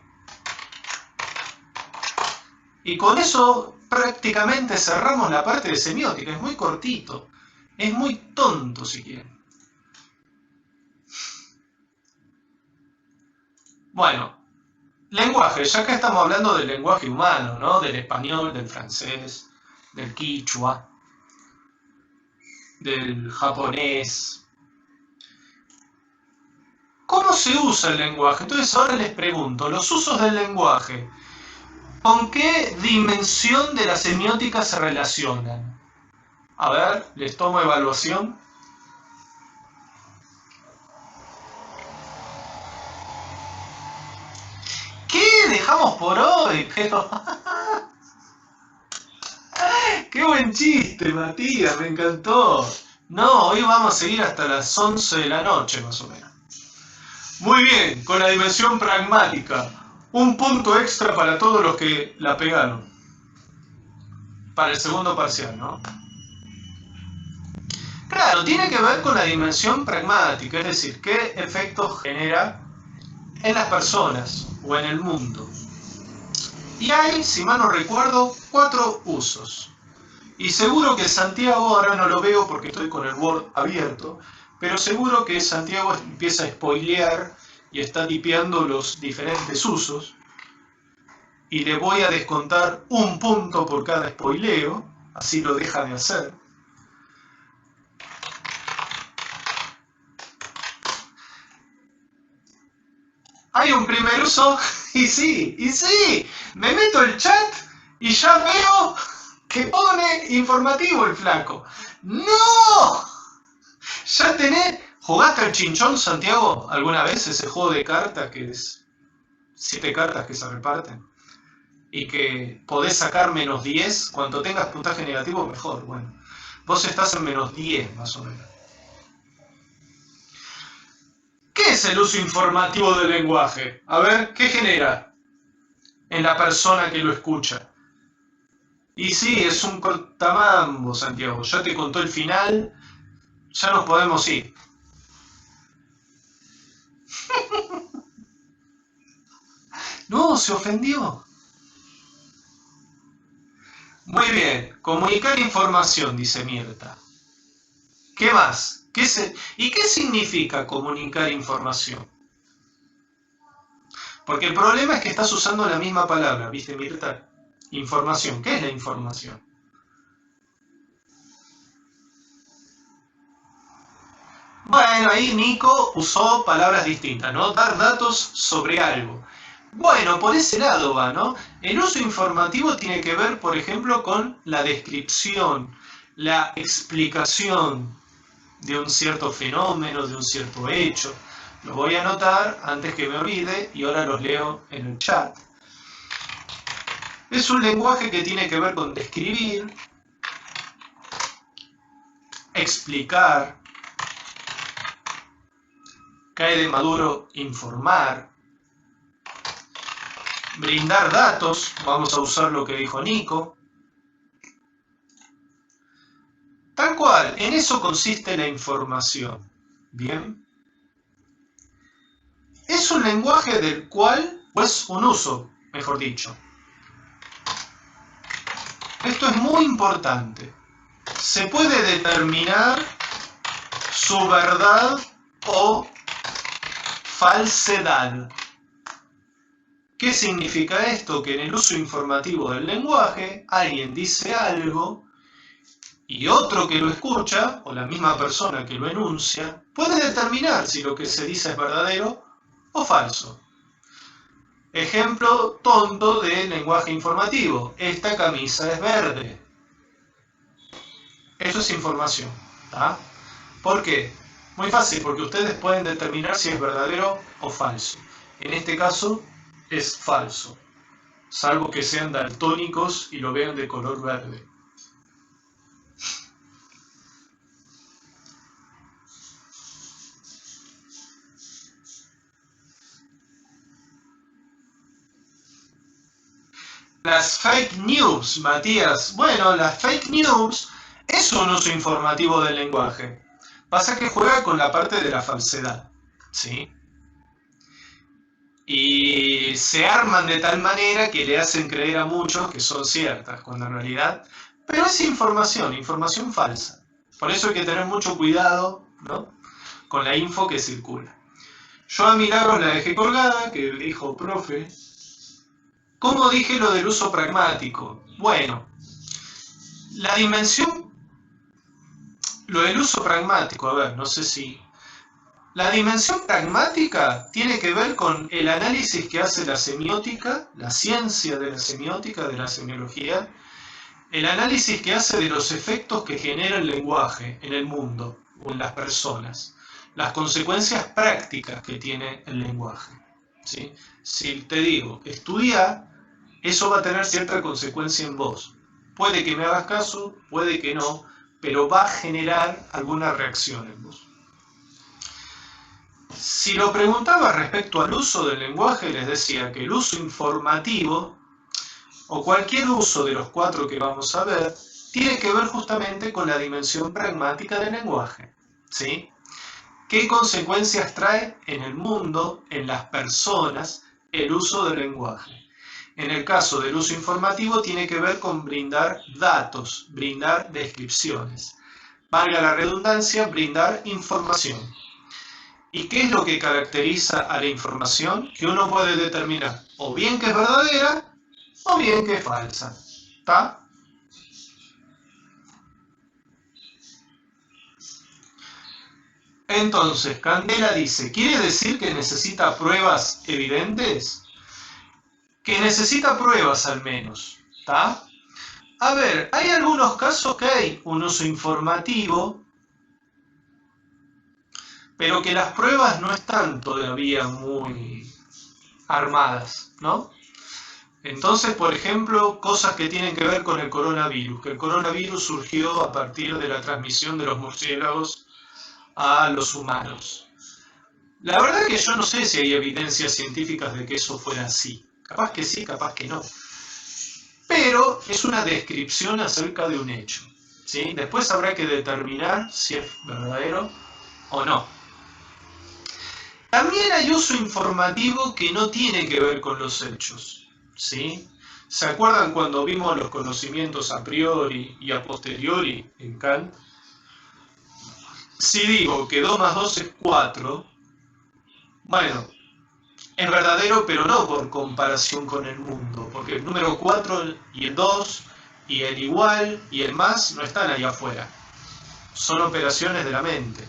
Y con eso prácticamente cerramos la parte de semiótica, es muy cortito, es muy tonto si quieren. Bueno, lenguaje, ya que estamos hablando del lenguaje humano, ¿no? Del español, del francés, del quichua, del japonés. ¿Cómo se usa el lenguaje? Entonces ahora les pregunto, los usos del lenguaje, ¿con qué dimensión de la semiótica se relacionan? A ver, les tomo evaluación. ¿Qué dejamos por hoy? Pero... ¡Qué buen chiste, Matías! Me encantó. No, hoy vamos a seguir hasta las 11 de la noche, más o menos. Muy bien, con la dimensión pragmática. Un punto extra para todos los que la pegaron. Para el segundo parcial, ¿no? Claro, tiene que ver con la dimensión pragmática, es decir, qué efectos genera en las personas o en el mundo. Y hay, si mal no recuerdo, 4 usos. Y seguro que Santiago, ahora no lo veo porque estoy con el Word abierto, pero seguro que Santiago empieza a spoilear y está tipeando los diferentes usos. Y le voy a descontar un punto por cada spoileo, así lo deja de hacer. Hay un primer uso, y sí, me meto el chat y ya veo que pone informativo el flaco. ¡No! Ya tenés... ¿Jugaste al chinchón, Santiago, alguna vez? Ese juego de cartas que es 7 cartas que se reparten y que podés sacar menos 10. Cuanto tengas puntaje negativo, mejor. Bueno, vos estás en menos 10 más o menos. ¿Qué es el uso informativo del lenguaje? A ver, ¿qué genera en la persona que lo escucha? Y sí, es un cortamambo, Santiago. Ya te contó el final, ya nos podemos ir. No, se ofendió. Muy bien, comunicar información, dice Mirta. ¿Qué más? ¿Y qué significa comunicar información? Porque el problema es que estás usando la misma palabra, ¿viste, Mirta? Información. ¿Qué es la información? Bueno, ahí Nico usó palabras distintas, ¿no? Dar datos sobre algo. Bueno, por ese lado va, ¿no? El uso informativo tiene que ver, por ejemplo, con la descripción, la explicación de un cierto fenómeno, de un cierto hecho. Los voy a anotar antes que me olvide y ahora los leo en el chat. Es un lenguaje que tiene que ver con describir, explicar, cae de maduro informar, brindar datos, vamos a usar lo que dijo Nico. Tal cual, en eso consiste la información. Bien. Es un lenguaje del cual, o es un uso, mejor dicho. Esto es muy importante. Se puede determinar su verdad o falsedad. ¿Qué significa esto? Que en el uso informativo del lenguaje, alguien dice algo y otro que lo escucha, o la misma persona que lo enuncia, puede determinar si lo que se dice es verdadero o falso. Ejemplo tonto de lenguaje informativo. Esta camisa es verde. Eso es información. ¿Tá? ¿Por qué? Muy fácil, porque ustedes pueden determinar si es verdadero o falso. En este caso es falso, salvo que sean daltónicos y lo vean de color verde. Las fake news, Matías. Bueno, las fake news es un uso informativo del lenguaje. Pasa que juega con la parte de la falsedad, ¿sí? Y se arman de tal manera que le hacen creer a muchos que son ciertas, cuando en realidad... Pero es información, información falsa. Por eso hay que tener mucho cuidado, ¿no?, con la info que circula. Yo a Milagros la dejé colgada, que dijo, profe, ¿cómo dije lo del uso pragmático? Bueno, la dimensión, lo del uso pragmático, a ver, no sé si... La dimensión pragmática tiene que ver con el análisis que hace la semiótica, la ciencia de la semiótica, de la semiología, el análisis que hace de los efectos que genera el lenguaje en el mundo o en las personas, las consecuencias prácticas que tiene el lenguaje, ¿sí? Si te digo, estudia, eso va a tener cierta consecuencia en vos. Puede que me hagas caso, puede que no, pero va a generar alguna reacción en vos. Si lo preguntaba respecto al uso del lenguaje, les decía que el uso informativo, o cualquier uso de los 4 que vamos a ver, tiene que ver justamente con la dimensión pragmática del lenguaje, ¿sí? ¿Qué consecuencias trae en el mundo, en las personas, el uso del lenguaje? En el caso del uso informativo tiene que ver con brindar datos, brindar descripciones. Valga la redundancia, brindar información. ¿Y qué es lo que caracteriza a la información? Que uno puede determinar o bien que es verdadera o bien que es falsa. ¿Está? Entonces, Candela dice, ¿quiere decir que necesita pruebas evidentes? Que necesita pruebas al menos. ¿Está? A ver, hay algunos casos que hay un uso informativo, pero que las pruebas no están todavía muy armadas, ¿no? Entonces, por ejemplo, cosas que tienen que ver con el coronavirus, que el coronavirus surgió a partir de la transmisión de los murciélagos a los humanos. La verdad que yo no sé si hay evidencias científicas de que eso fuera así. Capaz que sí, capaz que no. Pero es una descripción acerca de un hecho, ¿sí? Después habrá que determinar si es verdadero o no. También hay uso informativo que no tiene que ver con los hechos, ¿sí? ¿Se acuerdan cuando vimos los conocimientos a priori y a posteriori en Kant? Si digo que 2 más 2 es 4, bueno, es verdadero, pero no por comparación con el mundo, porque el número 4 y el 2 y el igual y el más no están ahí afuera, son operaciones de la mente.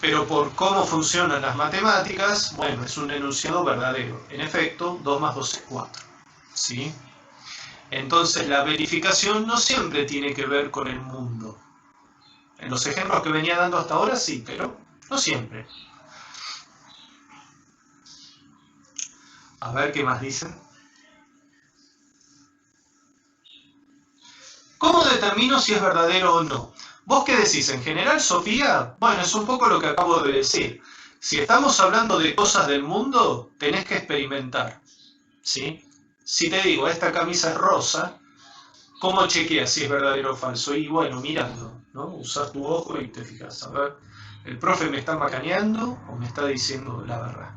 Pero por cómo funcionan las matemáticas, bueno, es un enunciado verdadero. En efecto, 2 más 2 es 4, ¿sí? Entonces la verificación no siempre tiene que ver con el mundo. En los ejemplos que venía dando hasta ahora sí, pero no siempre. A ver qué más dicen. ¿Cómo determino si es verdadero o no? ¿Vos qué decís? En general, Sofía, bueno, es un poco lo que acabo de decir. Si estamos hablando de cosas del mundo, tenés que experimentar, ¿sí? Si te digo, esta camisa es rosa, ¿cómo chequeas si es verdadero o falso? Y bueno, mirando, ¿no? Usás tu ojo y te fijas, a ver, ¿el profe me está macaneando o me está diciendo la verdad?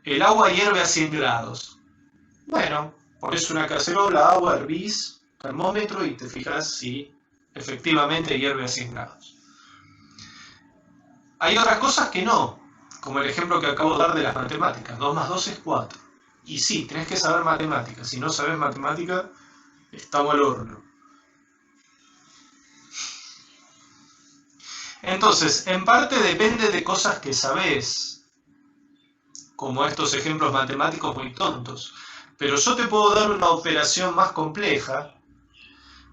El agua hierve a 100 grados. Bueno, pones una cacerola, agua, hervís, termómetro y te fijas si efectivamente hierve a 100 grados. Hay otras cosas que no, como el ejemplo que acabo de dar de las matemáticas. 2 más 2 es 4. Y sí, tenés que saber matemáticas. Si no sabes matemáticas, estamos al horno. Entonces, en parte depende de cosas que sabés, como estos ejemplos matemáticos muy tontos. Pero yo te puedo dar una operación más compleja.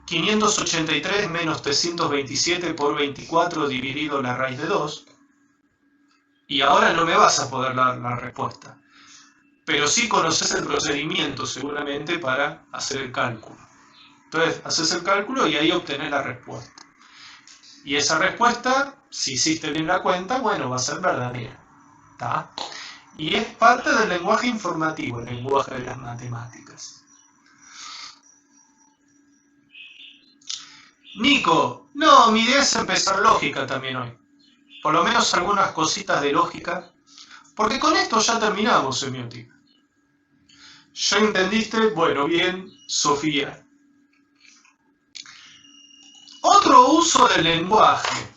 583 menos 327 por 24 dividido la raíz de 2. Y ahora no me vas a poder dar la respuesta. Pero sí conoces el procedimiento seguramente para hacer el cálculo. Entonces, haces el cálculo y ahí obtenés la respuesta. Y esa respuesta, si hiciste bien la cuenta, bueno, va a ser verdadera. ¿Tá? Y es parte del lenguaje informativo, el lenguaje de las matemáticas. Nico, no, mi idea es empezar lógica también hoy. Por lo menos algunas cositas de lógica. Porque con esto ya terminamos semiótica. ¿Ya entendiste? Bueno, bien, Sofía. Otro uso del lenguaje.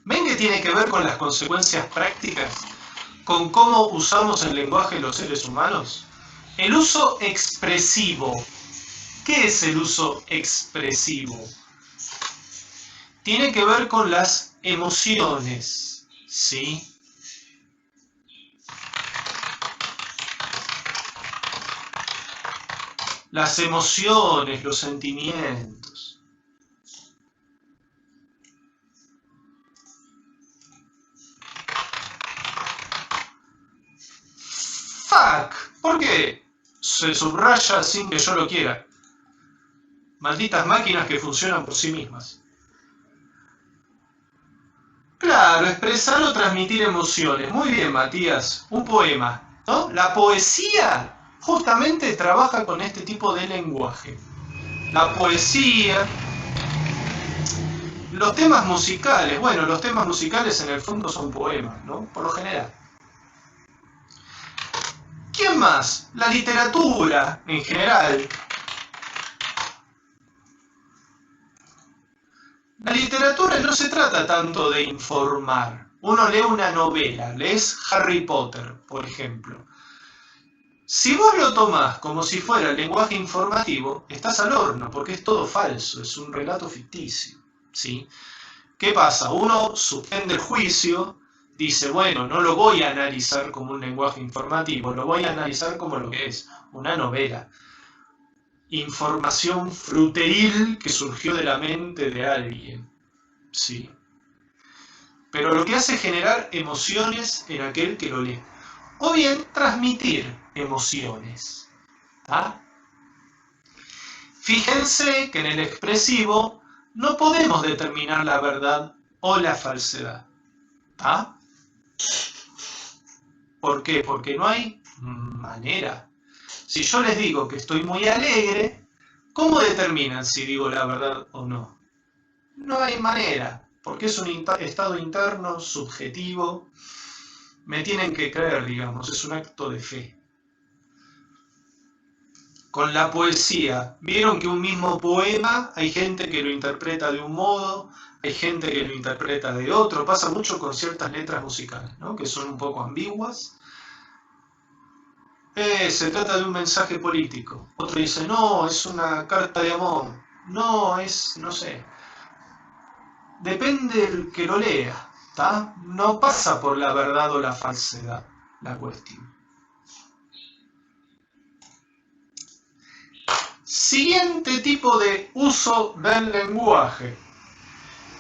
¿Ven que tiene que ver con las consecuencias prácticas? ¿Con cómo usamos el lenguaje los seres humanos? El uso expresivo. ¿Qué es el uso expresivo? Tiene que ver con las emociones, ¿sí? Las emociones, los sentimientos. Fuck, ¿por qué se subraya sin que yo lo quiera? Malditas máquinas que funcionan por sí mismas. Claro, expresar o transmitir emociones. Muy bien, Matías. Un poema, ¿no? La poesía justamente trabaja con este tipo de lenguaje. La poesía, los temas musicales. Bueno, los temas musicales en el fondo son poemas, ¿no? Por lo general. ¿Quién más? La literatura, en general. La literatura no se trata tanto de informar. Uno lee una novela, lees Harry Potter, por ejemplo. Si vos lo tomás como si fuera el lenguaje informativo, estás al horno, porque es todo falso, es un relato ficticio, ¿sí? ¿Qué pasa? Uno suspende el juicio, dice, bueno, no lo voy a analizar como un lenguaje informativo, lo voy a analizar como lo que es, una novela. Información fruteril que surgió de la mente de alguien, ¿sí? Pero lo que hace es generar emociones en aquel que lo lee. O bien transmitir emociones. ¿Ah? Fíjense que en el expresivo no podemos determinar la verdad o la falsedad. ¿Ah? ¿Por qué? Porque no hay manera. Si yo les digo que estoy muy alegre, ¿cómo determinan si digo la verdad o no? No hay manera, porque es un estado interno, subjetivo. Me tienen que creer, digamos, es un acto de fe. Con la poesía, vieron que un mismo poema hay gente que lo interpreta de un modo, hay gente que lo interpreta de otro. Pasa mucho con ciertas letras musicales, ¿no? Que son un poco ambiguas. Se trata de un mensaje político. Otro dice, no, es una carta de amor. No, es, no sé. Depende del que lo lea, ¿tá? No pasa por la verdad o la falsedad la cuestión. Siguiente tipo de uso del lenguaje.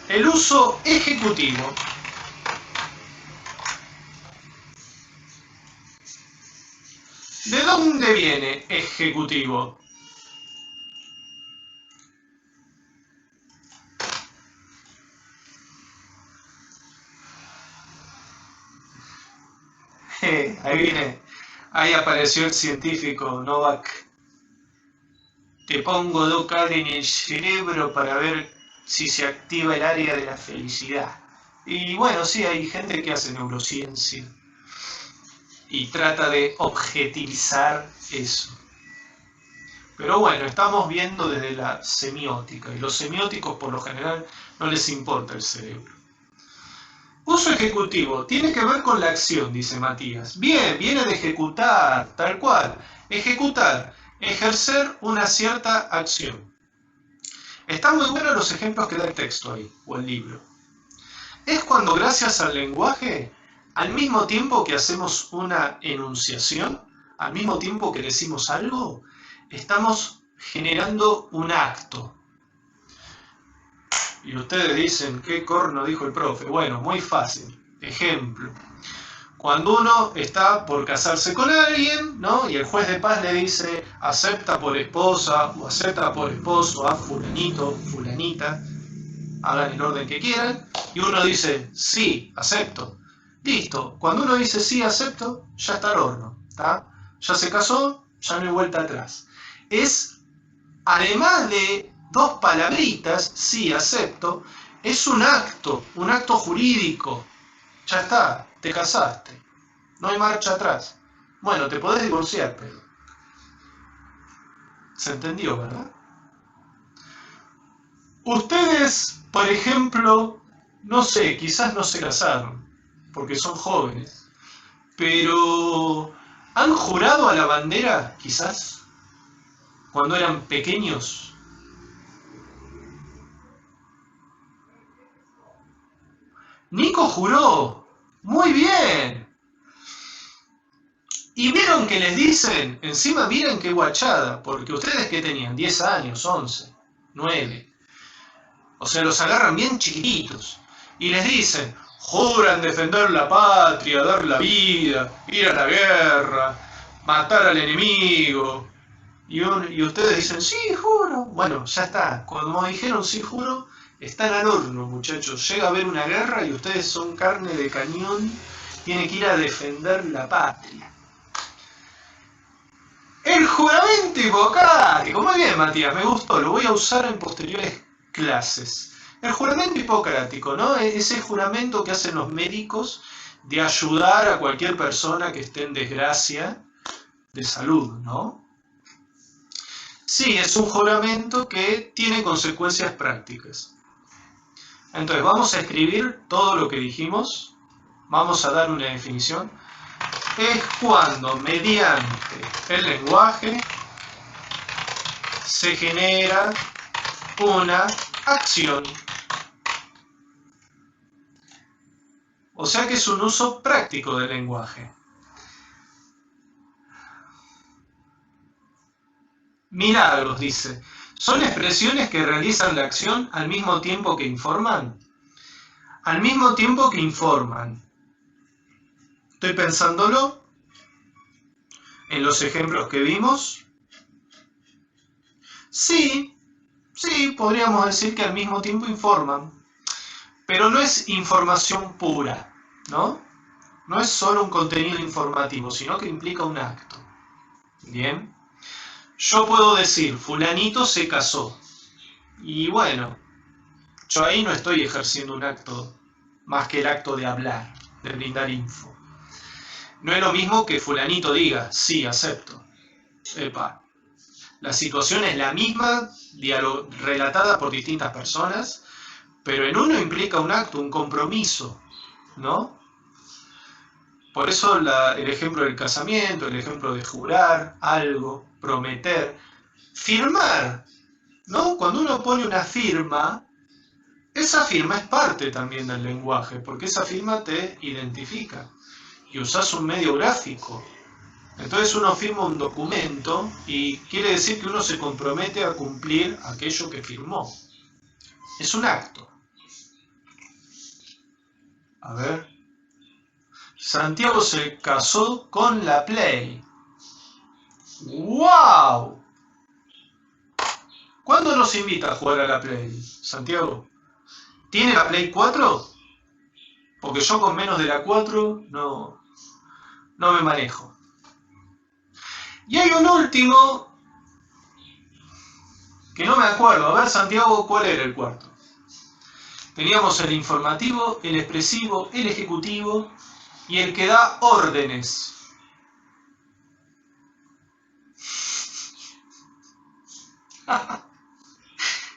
El uso ejecutivo. ¿De dónde viene ejecutivo? Ahí viene, ahí apareció el científico Novak. Te pongo 2K en el cerebro para ver si se activa el área de la felicidad. Y bueno, sí, hay gente que hace neurociencia y trata de objetivizar eso. Pero bueno, estamos viendo desde la semiótica, y los semióticos por lo general no les importa el cerebro. Uso ejecutivo, tiene que ver con la acción, dice Matías. Bien, viene de ejecutar, tal cual. Ejecutar, ejercer una cierta acción. Están muy buenos los ejemplos que da el texto ahí, o el libro. Es cuando gracias al lenguaje, al mismo tiempo que hacemos una enunciación, al mismo tiempo que decimos algo, estamos generando un acto. Y ustedes dicen, ¿qué corno dijo el profe? Bueno, muy fácil. Ejemplo. Cuando uno está por casarse con alguien, ¿no? Y el juez de paz le dice, acepta por esposa o acepta por esposo a fulanito, fulanita, hagan el orden que quieran, y uno dice, sí, acepto. Listo. Cuando uno dice sí, acepto, ya está al horno, ¿tá? Ya se casó, ya no hay vuelta atrás. Es, además de dos palabritas, sí, acepto, es un acto jurídico. Ya está, te casaste. No hay marcha atrás. Bueno, te podés divorciar, pero... ¿Se entendió, verdad? Ustedes, por ejemplo, no sé, quizás no se casaron, porque son jóvenes, pero ¿han jurado a la bandera, quizás, cuando eran pequeños? Nico juró. Muy bien. Y vieron que les dicen, encima miren qué guachada, porque ustedes que tenían 10 años, 11, 9, o sea, los agarran bien chiquititos y les dicen, juran defender la patria, dar la vida, ir a la guerra, matar al enemigo. Y ustedes dicen, sí, juro. Bueno, ya está. Como dijeron sí, juro, están al horno, muchachos. Llega a haber una guerra y ustedes son carne de cañón. Tienen que ir a defender la patria. El juramento hipocrático. Muy bien, Matías, me gustó. Lo voy a usar en posteriores clases. El juramento hipocrático, ¿no? Es el juramento que hacen los médicos de ayudar a cualquier persona que esté en desgracia de salud, ¿no? Sí, es un juramento que tiene consecuencias prácticas. Entonces, vamos a escribir todo lo que dijimos. Vamos a dar una definición. Es cuando mediante el lenguaje se genera una acción. O sea que es un uso práctico del lenguaje. Milagros, dice. ¿Son expresiones que realizan la acción al mismo tiempo que informan? Al mismo tiempo que informan. Estoy pensándolo en los ejemplos que vimos. Sí, podríamos decir que al mismo tiempo informan. Pero no es información pura, ¿no? No es solo un contenido informativo, sino que implica un acto. Bien. Yo puedo decir, fulanito se casó. Y bueno, yo ahí no estoy ejerciendo un acto más que el acto de hablar, de brindar info. No es lo mismo que fulanito diga, sí, acepto. Epa. La situación es la misma, relatada por distintas personas, pero en uno implica un acto, un compromiso, ¿no? Por eso el ejemplo del casamiento, el ejemplo de jurar algo, prometer, firmar, ¿no? Cuando uno pone una firma, esa firma es parte también del lenguaje, porque esa firma te identifica y usás un medio gráfico. Entonces uno firma un documento y quiere decir que uno se compromete a cumplir aquello que firmó. Es un acto. A ver. Santiago se casó con la Play. ¡Wow! ¿Cuándo nos invita a jugar a la Play, Santiago? ¿Tiene la Play 4? Porque yo con menos de la 4 no me manejo. Y hay un último que no me acuerdo. A ver, Santiago, ¿cuál era el cuarto? Teníamos el informativo, el expresivo, el ejecutivo y el que da órdenes.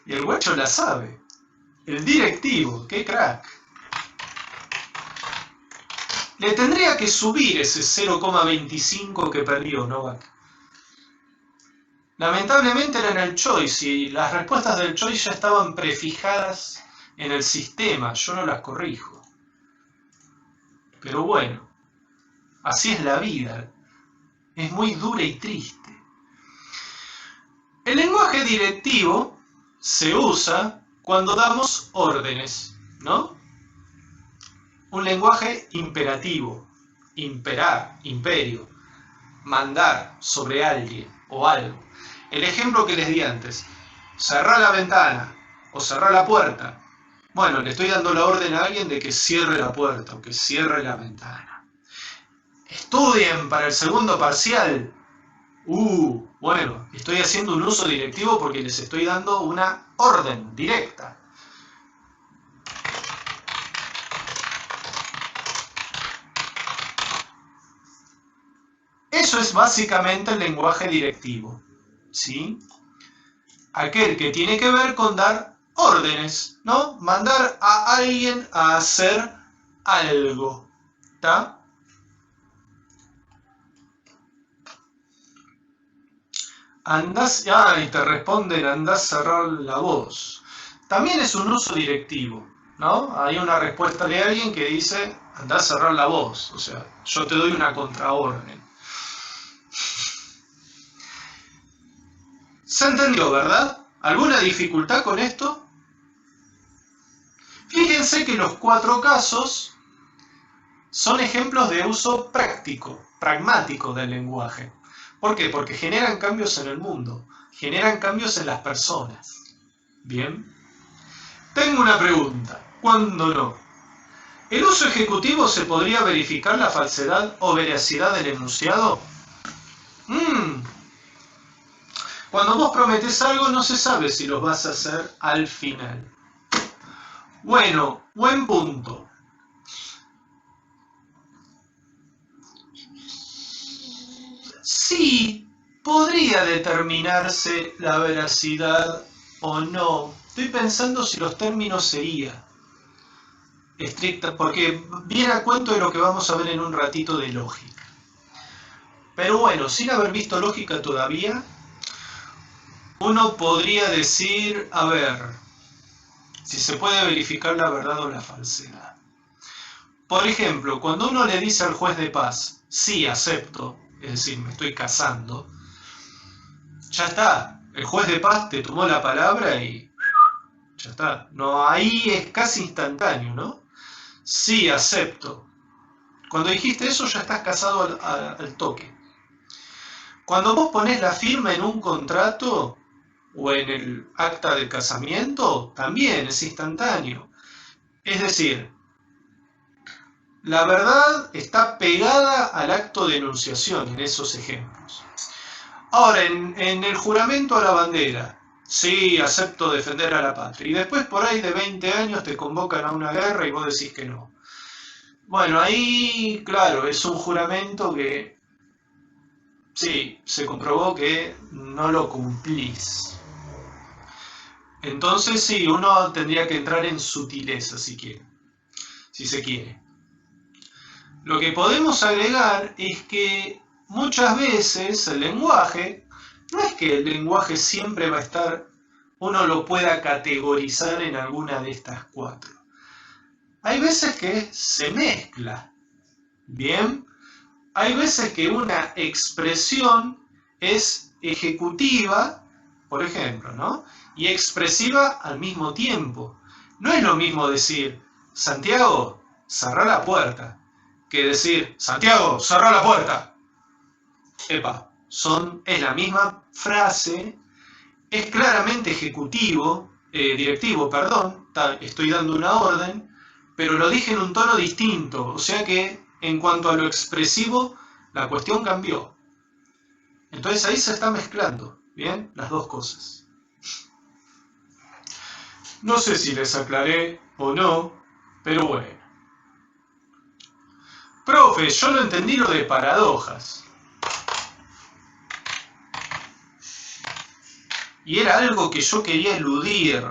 Y el guacho la sabe. El directivo, qué crack. Le tendría que subir ese 0,25 que perdió Novak. Lamentablemente era en el choice y las respuestas del choice ya estaban prefijadas en el sistema. Yo no las corrijo. Pero bueno, así es la vida. Es muy dura y triste. El lenguaje directivo se usa cuando damos órdenes, ¿no? Un lenguaje imperativo, imperar, imperio, mandar sobre alguien o algo. El ejemplo que les di antes, cerrar la ventana o cerrar la puerta. Bueno, le estoy dando la orden a alguien de que cierre la puerta o que cierre la ventana. Estudien para el segundo parcial. Bueno, estoy haciendo un uso directivo porque les estoy dando una orden directa. Eso es básicamente el lenguaje directivo, ¿sí? Aquel que tiene que ver con dar órdenes, ¿no? Mandar a alguien a hacer algo, ¿está? Andás, y te responden, andás a cerrar la voz. También es un uso directivo, ¿no? Hay una respuesta de alguien que dice, andás a cerrar la voz. O sea, yo te doy una contraorden. ¿Se entendió, verdad? ¿Alguna dificultad con esto? Fíjense que los 4 casos son ejemplos de uso práctico, pragmático del lenguaje. ¿Por qué? Porque generan cambios en el mundo, generan cambios en las personas. Bien. Tengo una pregunta. ¿Cuándo no? ¿El uso ejecutivo se podría verificar la falsedad o veracidad del enunciado? Cuando vos prometés algo no se sabe si lo vas a hacer al final. Bueno, buen punto. Sí, podría determinarse la veracidad o no. Estoy pensando si los términos serían estricta, porque viene a cuento de lo que vamos a ver en un ratito de lógica. Pero bueno, sin haber visto lógica todavía, uno podría decir, a ver, si se puede verificar la verdad o la falsedad. Por ejemplo, cuando uno le dice al juez de paz, sí, acepto, es decir, me estoy casando, ya está, el juez de paz te tomó la palabra y ya está. No, ahí es casi instantáneo, ¿no? Sí, acepto. Cuando dijiste eso ya estás casado al toque. Cuando vos ponés la firma en un contrato o en el acta de casamiento, también es instantáneo. Es decir, la verdad está pegada al acto de enunciación en esos ejemplos. Ahora, en el juramento a la bandera, sí, acepto defender a la patria. Y después por ahí de 20 años te convocan a una guerra y vos decís que no. Bueno, ahí, claro, es un juramento que, sí, se comprobó que no lo cumplís. Entonces sí, uno tendría que entrar en sutileza si quiere, si se quiere. Lo que podemos agregar es que muchas veces el lenguaje, no es que el lenguaje siempre va a estar, uno lo pueda categorizar en alguna de estas 4. Hay veces que se mezcla, ¿bien? Hay veces que una expresión es ejecutiva, por ejemplo, ¿no? Y expresiva al mismo tiempo. No es lo mismo decir, Santiago, cerrá la puerta, que decir, Santiago, cerrá la puerta. Epa, es la misma frase, es claramente directivo, perdón, estoy dando una orden, pero lo dije en un tono distinto, o sea que en cuanto a lo expresivo, la cuestión cambió. Entonces ahí se está mezclando, ¿bien? Las dos cosas. No sé si les aclaré o no, pero bueno. Profe, yo no entendí lo de paradojas. Y era algo que yo quería eludir.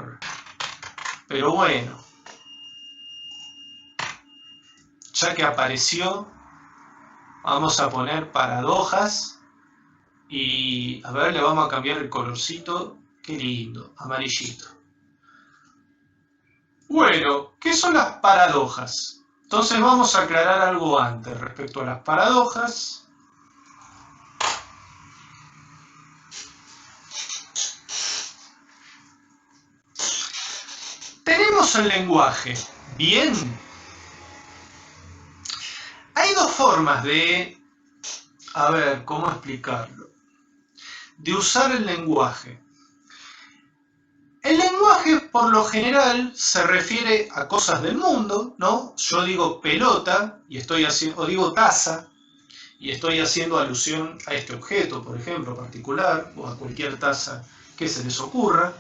Pero bueno, ya que apareció, vamos a poner paradojas. Y a ver, le vamos a cambiar el colorcito. Qué lindo, amarillito. Bueno, ¿qué son las paradojas? Entonces vamos a aclarar algo antes respecto a las paradojas. Tenemos el lenguaje. Bien. Hay dos formas de... A ver, ¿cómo explicarlo? De usar el lenguaje. El lenguaje, por lo general, se refiere a cosas del mundo, ¿no? Yo digo pelota y estoy haciendo, o digo taza y estoy haciendo alusión a este objeto, por ejemplo, particular, o a cualquier taza que se les ocurra.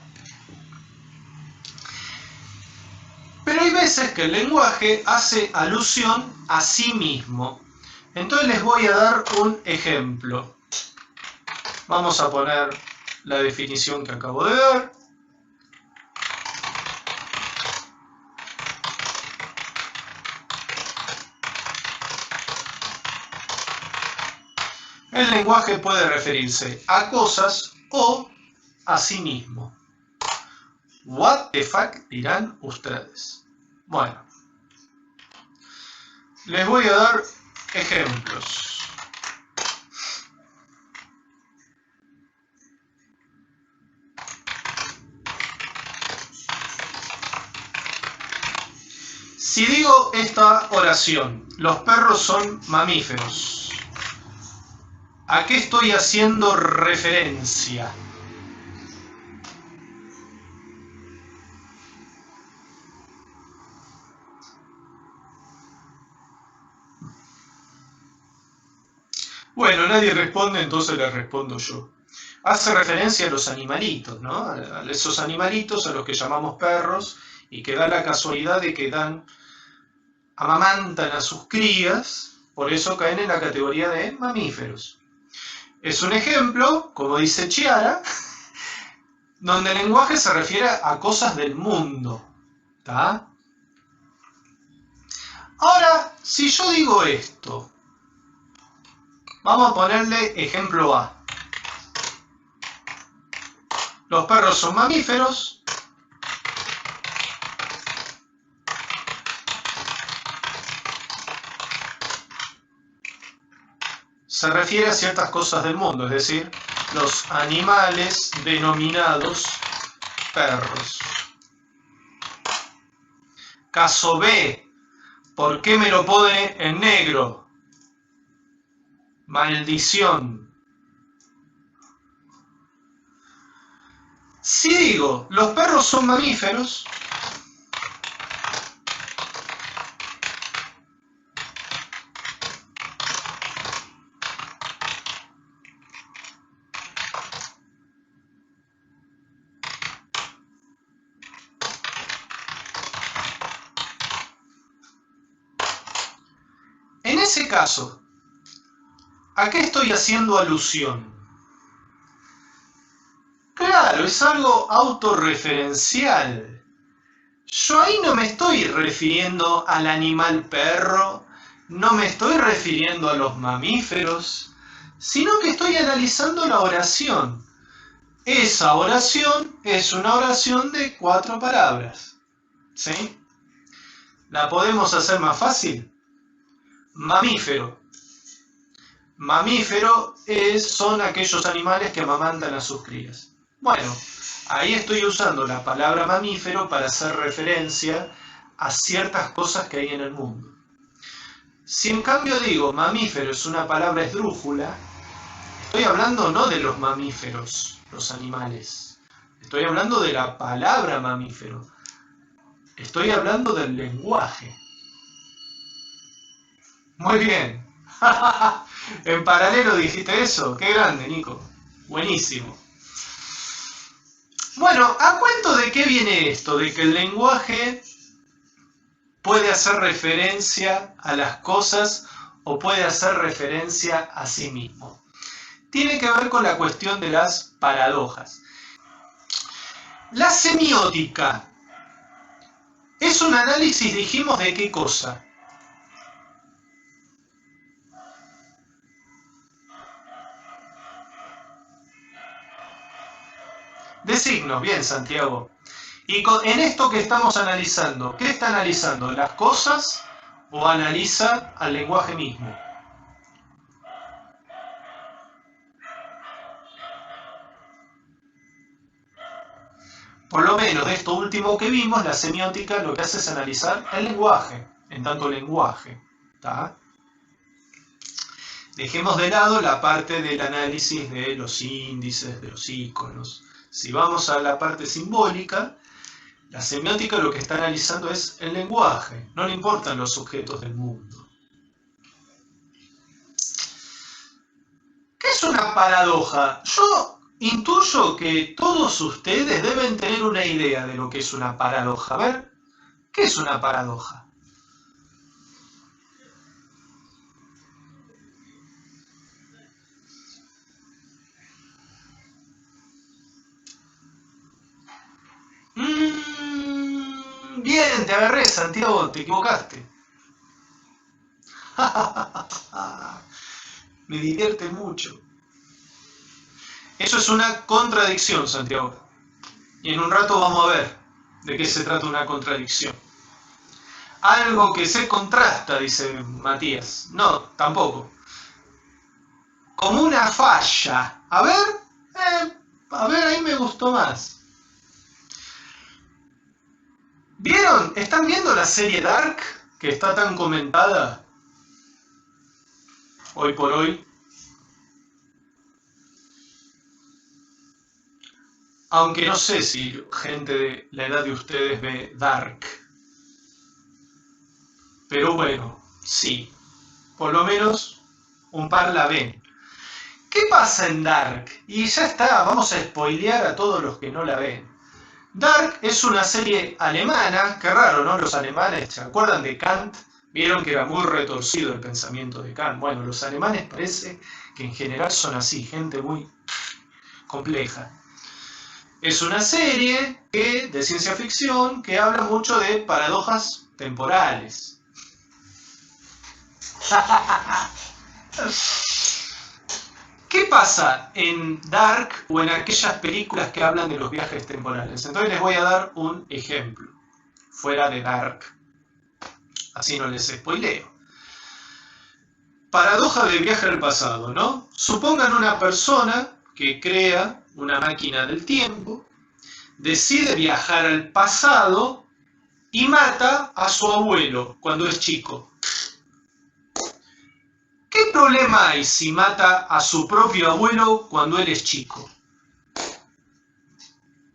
Pero hay veces que el lenguaje hace alusión a sí mismo. Entonces les voy a dar un ejemplo. Vamos a poner la definición que acabo de dar. El lenguaje puede referirse a cosas o a sí mismo. What the fuck dirán ustedes. Bueno, les voy a dar ejemplos. Si digo esta oración, los perros son mamíferos, ¿a qué estoy haciendo referencia? Bueno, nadie responde, entonces les respondo yo. Hace referencia a los animalitos, ¿no? A esos animalitos a los que llamamos perros y que da la casualidad de que amamantan a sus crías, por eso caen en la categoría de mamíferos. Es un ejemplo, como dice Chiara, donde el lenguaje se refiere a cosas del mundo. ¿Está? Ahora, si yo digo esto, vamos a ponerle ejemplo A. Los perros son mamíferos. Se refiere a ciertas cosas del mundo, es decir, los animales denominados perros. Caso B, ¿por qué me lo pone en negro? Maldición. Si digo, los perros son mamíferos, en ese caso, ¿a qué estoy haciendo alusión? Claro, es algo autorreferencial. Yo ahí no me estoy refiriendo al animal perro, no me estoy refiriendo a los mamíferos, sino que estoy analizando la oración. Esa oración es una oración de 4 palabras. ¿Sí? ¿La podemos hacer más fácil? Mamífero. Mamífero son aquellos animales que amamantan a sus crías. Bueno, ahí estoy usando la palabra mamífero para hacer referencia a ciertas cosas que hay en el mundo. Si en cambio digo mamífero es una palabra esdrújula, estoy hablando no de los mamíferos, los animales. Estoy hablando de la palabra mamífero. Estoy hablando del lenguaje. Muy bien. En paralelo dijiste eso. Qué grande, Nico. Buenísimo. Bueno, ¿a cuento de qué viene esto? De que el lenguaje puede hacer referencia a las cosas o puede hacer referencia a sí mismo. Tiene que ver con la cuestión de las paradojas. La semiótica es un análisis, dijimos, ¿de qué cosa? De signos, bien, Santiago. Y en esto que estamos analizando, ¿qué está analizando? ¿Las cosas o analiza al lenguaje mismo? Por lo menos de esto último que vimos, la semiótica lo que hace es analizar el lenguaje, en tanto lenguaje. ¿Tá? Dejemos de lado la parte del análisis de los índices, de los íconos. Si vamos a la parte simbólica, la semiótica lo que está analizando es el lenguaje, no le importan los objetos del mundo. ¿Qué es una paradoja? Yo intuyo que todos ustedes deben tener una idea de lo que es una paradoja. A ver, ¿qué es una paradoja? Bien, te agarré, Santiago, te equivocaste. Me divierte mucho. Eso es una contradicción, Santiago. Y en un rato vamos a ver de qué se trata una contradicción. Algo que se contrasta, dice Matías. No, tampoco. Como una falla. A ver, ahí me gustó más. ¿Vieron? ¿Están viendo la serie Dark? Que está tan comentada hoy por hoy. Aunque no sé si gente de la edad de ustedes ve Dark. Pero bueno, sí. Por lo menos un par la ven. ¿Qué pasa en Dark? Y ya está, vamos a spoilear a todos los que no la ven. Dark es una serie alemana, qué raro, ¿no? Los alemanes, ¿se acuerdan de Kant? Vieron que era muy retorcido el pensamiento de Kant. Bueno, los alemanes parece que en general son así, gente muy compleja. Es una serie de ciencia ficción que habla mucho de paradojas temporales. ¿Qué pasa en Dark o en aquellas películas que hablan de los viajes temporales? Entonces les voy a dar un ejemplo, fuera de Dark. Así no les spoileo. Paradoja de viaje al pasado, ¿no? Supongan una persona que crea una máquina del tiempo, decide viajar al pasado y mata a su abuelo cuando es chico. ¿Qué problema hay si mata a su propio abuelo cuando él es chico?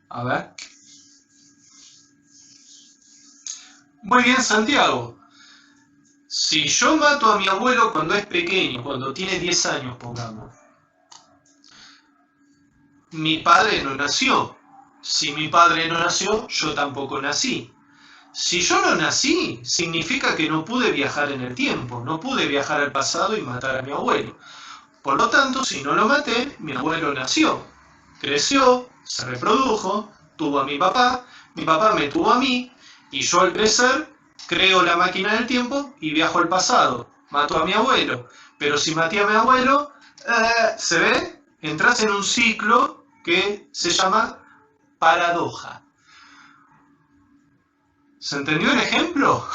A ver. Muy bien, Santiago. Si yo mato a mi abuelo cuando es pequeño, cuando tiene 10 años, pongamos, mi padre no nació. Si mi padre no nació, yo tampoco nací. Si yo no nací, significa que no pude viajar en el tiempo, no pude viajar al pasado y matar a mi abuelo. Por lo tanto, si no lo maté, mi abuelo nació, creció, se reprodujo, tuvo a mi papá me tuvo a mí, y yo al crecer creo la máquina del tiempo y viajo al pasado, mato a mi abuelo. Pero si maté a mi abuelo, ¿se ve? Entras en un ciclo que se llama paradoja. ¿Se entendió el ejemplo?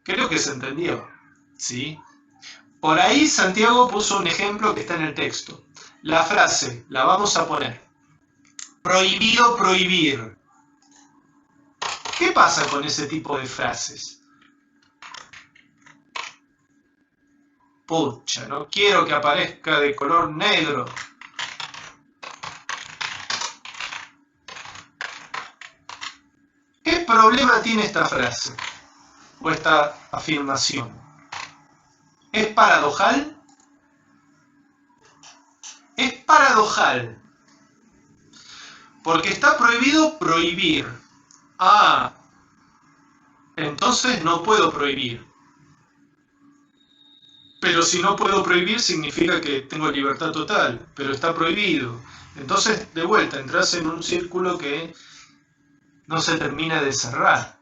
Creo que se entendió. ¿Sí? Por ahí Santiago puso un ejemplo que está en el texto. La frase, la vamos a poner. Prohibido prohibir. ¿Qué pasa con ese tipo de frases? Pucha, no quiero que aparezca de color negro. ¿Qué problema tiene esta frase? O esta afirmación. ¿Es paradojal? Es paradojal. Porque está prohibido prohibir. Ah, entonces no puedo prohibir. Pero si no puedo prohibir significa que tengo libertad total, pero está prohibido. Entonces, de vuelta, entras en un círculo que no se termina de cerrar.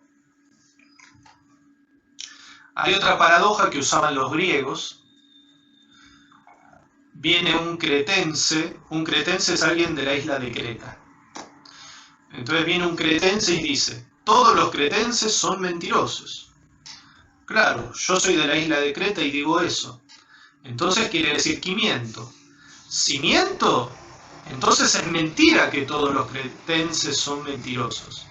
Hay otra paradoja que usaban los griegos. Viene un cretense es alguien de la isla de Creta. Entonces viene un cretense y dice, todos los cretenses son mentirosos. Claro, yo soy de la isla de Creta y digo eso. Entonces quiere decir que miento. Si miento, entonces es mentira que todos los cretenses son mentirosos.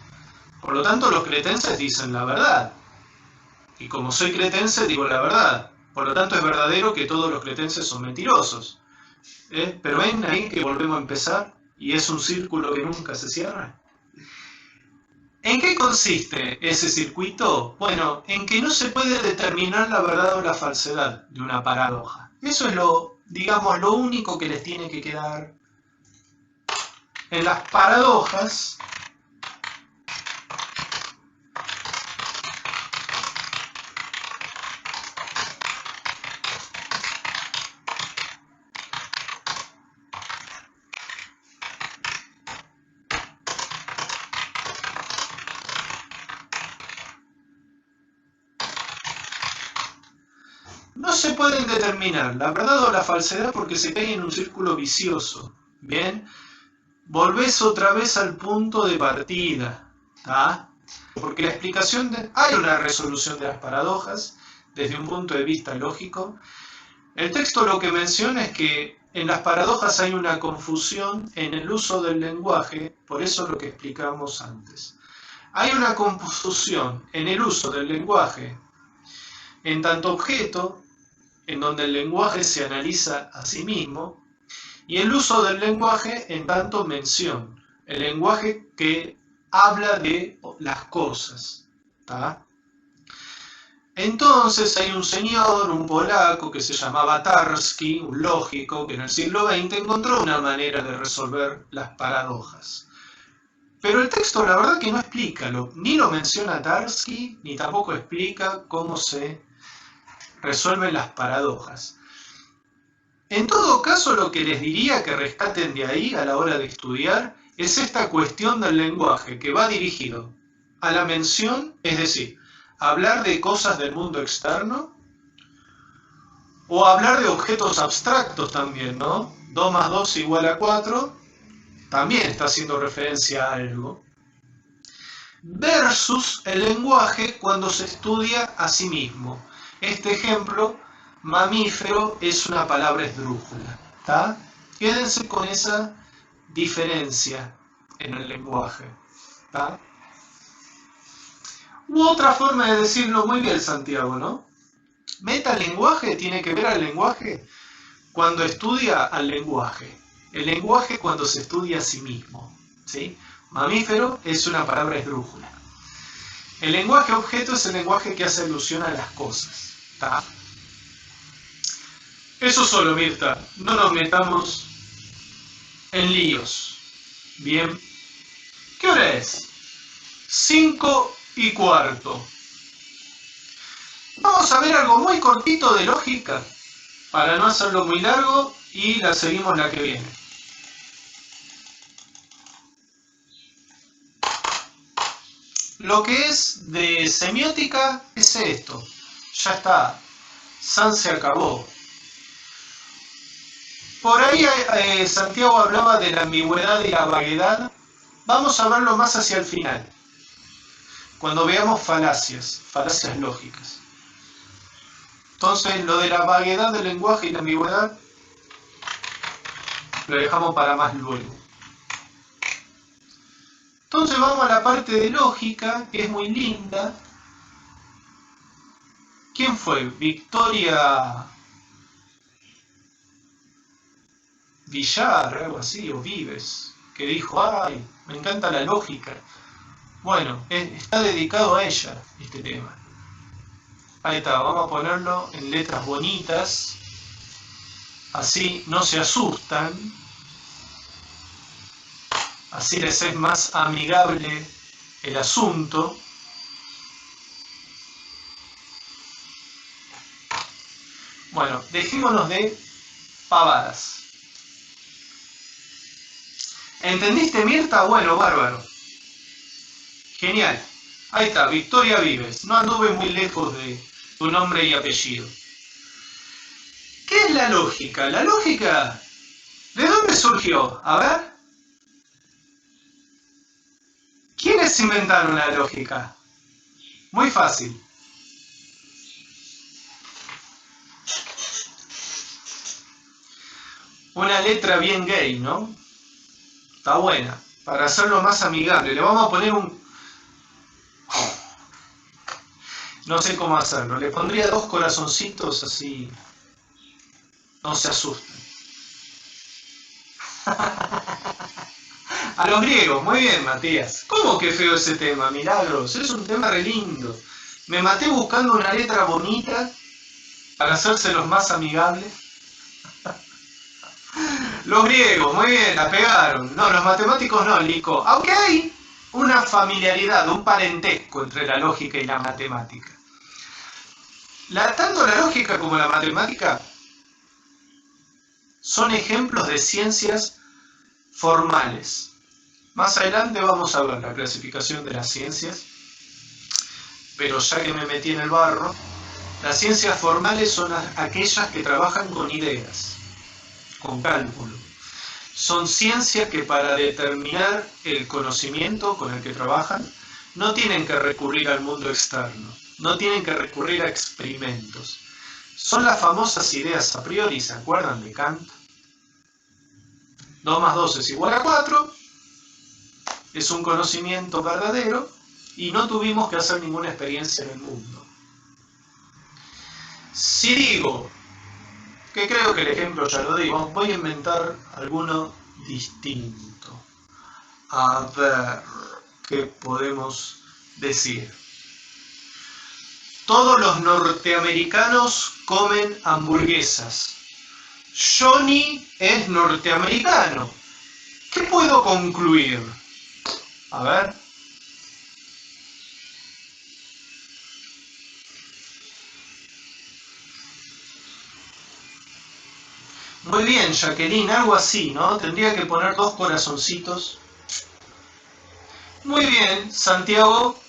Por lo tanto, los cretenses dicen la verdad. Y como soy cretense, digo la verdad. Por lo tanto, es verdadero que todos los cretenses son mentirosos. Pero ven ahí que volvemos a empezar y es un círculo que nunca se cierra. ¿En qué consiste ese circuito? Bueno, en que no se puede determinar la verdad o la falsedad de una paradoja. Eso es digamos, lo único que les tiene que quedar. En las paradojas, no se pueden determinar la verdad o la falsedad porque se cae en un círculo vicioso. ¿Bien? Volvés otra vez al punto de partida. ¿Tá? Porque la explicación hay una resolución de las paradojas desde un punto de vista lógico. El texto lo que menciona es que en las paradojas hay una confusión en el uso del lenguaje, por eso lo que explicamos antes. Hay una confusión en el uso del lenguaje en tanto objeto, en donde el lenguaje se analiza a sí mismo, y el uso del lenguaje en tanto mención, el lenguaje que habla de las cosas. ¿Tá? Entonces hay un señor, un polaco que se llamaba Tarski, un lógico, que en el siglo XX encontró una manera de resolver las paradojas. Pero el texto la verdad que no explica, ni lo menciona Tarski, ni tampoco explica cómo se resuelven las paradojas. En todo caso, lo que les diría que rescaten de ahí a la hora de estudiar es esta cuestión del lenguaje que va dirigido a la mención, es decir, hablar de cosas del mundo externo o hablar de objetos abstractos también, ¿no? 2 más 2 igual a 4, también está haciendo referencia a algo. Versus el lenguaje cuando se estudia a sí mismo. Este ejemplo, mamífero, es una palabra esdrújula. ¿Tá? Quédense con esa diferencia en el lenguaje. ¿Tá? U otra forma de decirlo muy bien, Santiago, ¿no? Metalenguaje tiene que ver al lenguaje cuando estudia al lenguaje. El lenguaje cuando se estudia a sí mismo. ¿Sí? Mamífero es una palabra esdrújula. El lenguaje objeto es el lenguaje que hace alusión a las cosas. ¿Tá? Eso solo, Mirta. No nos metamos en líos. Bien. ¿Qué hora es? 5:15. Vamos a ver algo muy cortito de lógica, para no hacerlo muy largo, y la seguimos la que viene. Lo que es de semiótica es esto. Ya está. San se acabó. Por ahí Santiago hablaba de la ambigüedad y la vaguedad. Vamos a verlo más hacia el final. Cuando veamos falacias lógicas. Entonces, lo de la vaguedad del lenguaje y la ambigüedad lo dejamos para más luego. Entonces vamos a la parte de lógica, que es muy linda. ¿Quién fue? Victoria Villar, algo así, o Vives, que dijo, ay, me encanta la lógica. Bueno, está dedicado a ella este tema. Ahí está, vamos a ponerlo en letras bonitas, así no se asustan, así les es más amigable el asunto. Bueno, dejémonos de pavadas. ¿Entendiste, Mirta? Bueno, bárbaro. Genial. Ahí está, Victoria Vives. No anduve muy lejos de tu nombre y apellido. ¿Qué es la lógica? La lógica, ¿de dónde surgió? A ver. ¿Quiénes inventaron la lógica? Muy fácil. Una letra bien gay, ¿no? Está buena. Para hacerlo más amigable. Le vamos a poner un... No sé cómo hacerlo. Le pondría 2 corazoncitos así. No se asusten. A los griegos. Muy bien, Matías. ¿Cómo que feo ese tema? Milagros. Es un tema re lindo. Me maté buscando una letra bonita para hacérselos más amigables. Los griegos, muy bien, la pegaron. No, los matemáticos no, Lico. Aunque hay una familiaridad, un parentesco entre la lógica y la matemática. Tanto la lógica como la matemática son ejemplos de ciencias formales. Más adelante vamos a ver la clasificación de las ciencias, pero ya que me metí en el barro, las ciencias formales son aquellas que trabajan con ideas, con cálculo. Son ciencias que para determinar el conocimiento con el que trabajan no tienen que recurrir al mundo externo, no tienen que recurrir a experimentos. Son las famosas ideas a priori, ¿se acuerdan de Kant? 2 más 2 es igual a 4, es un conocimiento verdadero y no tuvimos que hacer ninguna experiencia en el mundo. Si digo, que creo que el ejemplo ya lo digo, voy a inventar alguno distinto. A ver, ¿qué podemos decir? Todos los norteamericanos comen hamburguesas. Johnny es norteamericano. ¿Qué puedo concluir? A ver. Muy bien, Jacqueline, algo así, ¿no? Tendría que poner 2 corazoncitos. Muy bien, Santiago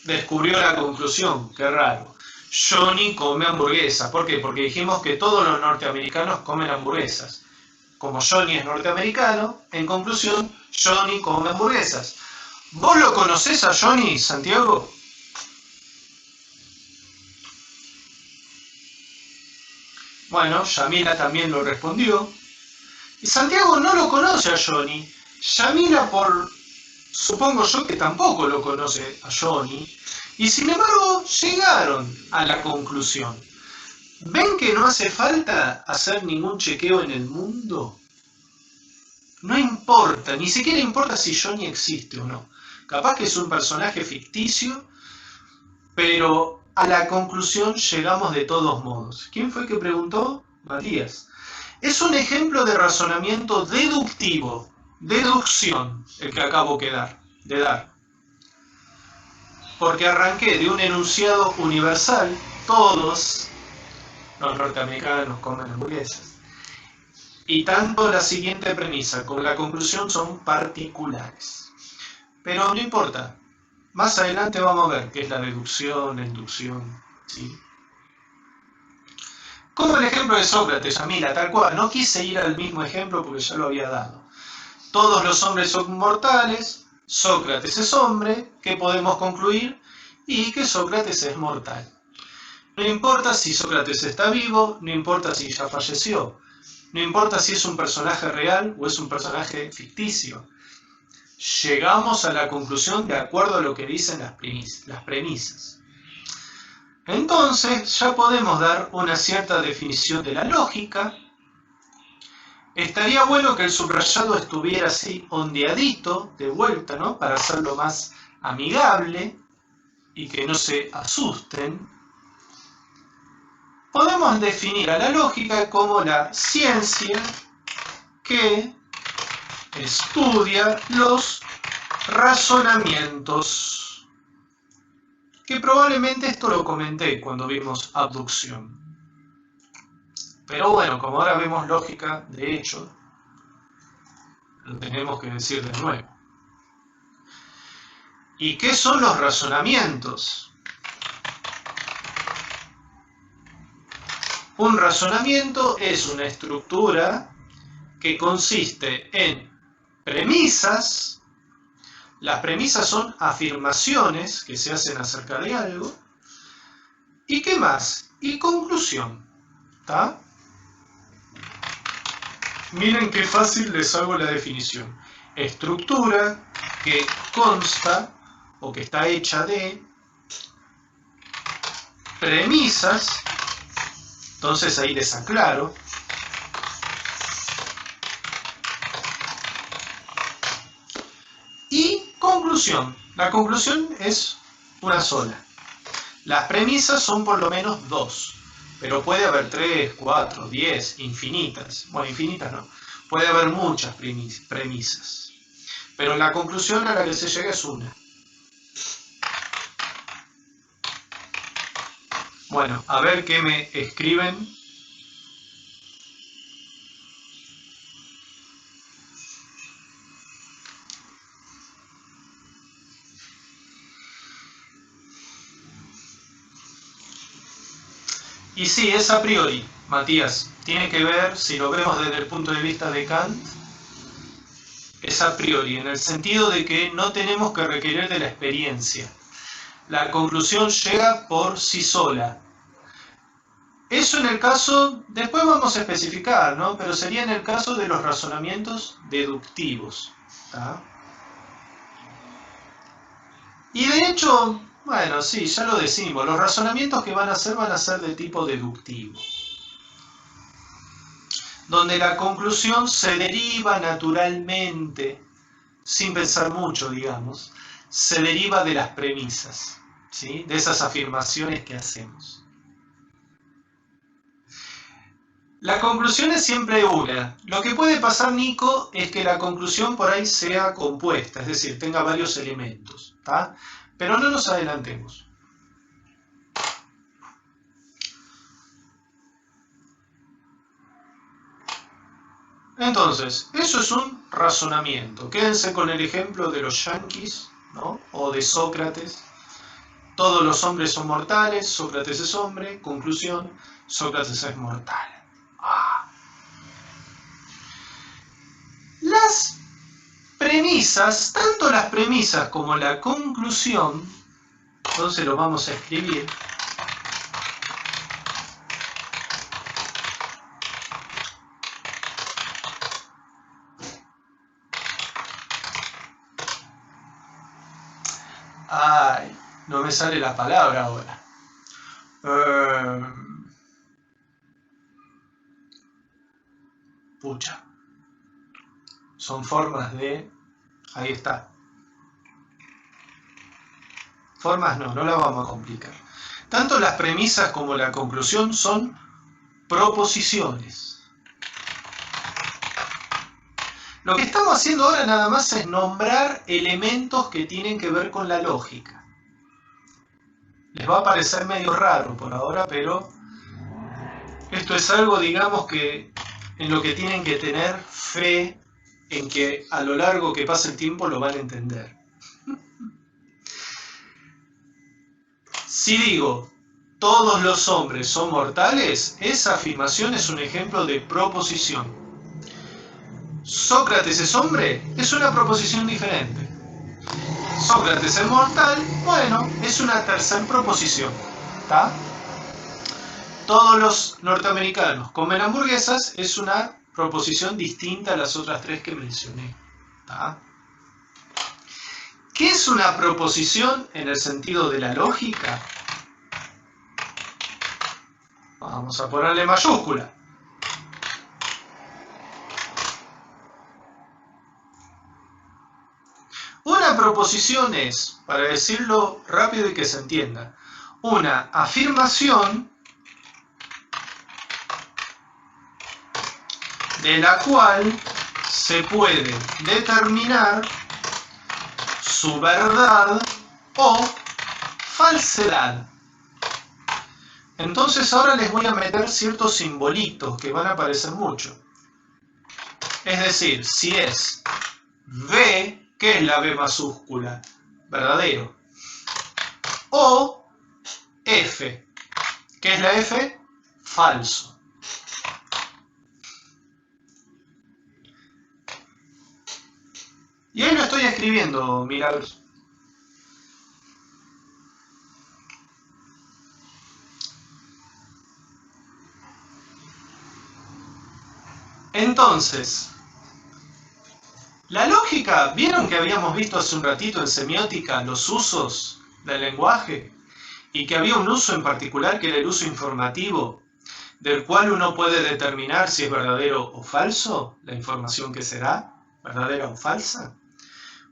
descubrió la conclusión, qué raro. Johnny come hamburguesas. ¿Por qué? Porque dijimos que todos los norteamericanos comen hamburguesas. Como Johnny es norteamericano, en conclusión, Johnny come hamburguesas. ¿Vos lo conocés a Johnny, Santiago? Bueno, Yamila también lo respondió. Y Santiago no lo conoce a Johnny. Yamila, supongo yo que tampoco lo conoce a Johnny. Y sin embargo, llegaron a la conclusión. ¿Ven que no hace falta hacer ningún chequeo en el mundo? No importa, ni siquiera importa si Johnny existe o no. Capaz que es un personaje ficticio, pero a la conclusión llegamos de todos modos. ¿Quién fue que preguntó? Matías. Es un ejemplo de razonamiento deductivo, deducción, el que acabo de dar. Porque arranqué de un enunciado universal, todos los norteamericanos comen hamburguesas. Y tanto la siguiente premisa como la conclusión son particulares. Pero no importa. Más adelante vamos a ver qué es la deducción, la inducción, ¿sí? Como el ejemplo de Sócrates, Yamila, tal cual. No quise ir al mismo ejemplo porque ya lo había dado. Todos los hombres son mortales, Sócrates es hombre, ¿qué podemos concluir? Y que Sócrates es mortal. No importa si Sócrates está vivo, no importa si ya falleció, no importa si es un personaje real o es un personaje ficticio. Llegamos a la conclusión de acuerdo a lo que dicen las premisas. Entonces ya podemos dar una cierta definición de la lógica. Estaría bueno que el subrayado estuviera así ondeadito, de vuelta, ¿no? Para hacerlo más amigable y que no se asusten. Podemos definir a la lógica como la ciencia que estudia los razonamientos. Que probablemente esto lo comenté cuando vimos abducción. Pero bueno, como ahora vemos lógica de hecho, lo tenemos que decir de nuevo. ¿Y qué son los razonamientos? Un razonamiento es una estructura que consiste en premisas. Las premisas son afirmaciones que se hacen acerca de algo. ¿Y qué más? Y conclusión. ¿Está? Miren qué fácil les hago la definición. Estructura que consta o que está hecha de premisas. Entonces ahí les aclaro. Y conclusión. La conclusión es una sola. Las premisas son por lo menos 2. Pero puede haber 3, 4, 10, infinitas. Bueno, infinitas no. Puede haber muchas premisas. Pero la conclusión a la que se llega es una. Bueno, a ver qué me escriben. Y sí, es a priori, Matías. Tiene que ver, si lo vemos desde el punto de vista de Kant, es a priori, en el sentido de que no tenemos que requerir de la experiencia. La conclusión llega por sí sola. Eso en el caso, después vamos a especificar, ¿no? Pero sería en el caso de los razonamientos deductivos. ¿Tá? Y de hecho, bueno, sí, ya lo decimos, los razonamientos que van a ser de tipo deductivo. Donde la conclusión se deriva naturalmente, sin pensar mucho, digamos, se deriva de las premisas, ¿sí? De esas afirmaciones que hacemos. La conclusión es siempre una. Lo que puede pasar, Nico, es que la conclusión por ahí sea compuesta, es decir, tenga varios elementos, ¿tá? Pero no nos adelantemos. Entonces, eso es un razonamiento. Quédense con el ejemplo de los yanquis, ¿no? O de Sócrates. Todos los hombres son mortales, Sócrates es hombre, conclusión, Sócrates es mortal. Las premisas, tanto las premisas como la conclusión, entonces lo vamos a escribir. Ay, no me sale la palabra ahora. Pucha. Son formas de... Ahí está. Formas no la vamos a complicar. Tanto las premisas como la conclusión son proposiciones. Lo que estamos haciendo ahora nada más es nombrar elementos que tienen que ver con la lógica. Les va a parecer medio raro por ahora, pero esto es algo, digamos, que en lo que tienen que tener fe, en que a lo largo que pase el tiempo lo van a entender. Si digo, todos los hombres son mortales, esa afirmación es un ejemplo de proposición. ¿Sócrates es hombre? Es una proposición diferente. ¿Sócrates es mortal? Bueno, es una tercera proposición. ¿Tá? Todos los norteamericanos comen hamburguesas es una proposición distinta a las otras 3 que mencioné. ¿Tá? ¿Qué es una proposición en el sentido de la lógica? Vamos a ponerle mayúscula. Una proposición es, para decirlo rápido y que se entienda, una afirmación de la cual se puede determinar su verdad o falsedad. Entonces ahora les voy a meter ciertos simbolitos que van a aparecer mucho. Es decir, si es B, ¿qué es la B mayúscula? Verdadero. O F, ¿qué es la F? Falso. Y ahí lo estoy escribiendo, Milagros. Entonces, la lógica, ¿vieron que habíamos visto hace un ratito en semiótica los usos del lenguaje? Y que había un uso en particular que era el uso informativo, del cual uno puede determinar si es verdadero o falso la información que se da, verdadera o falsa.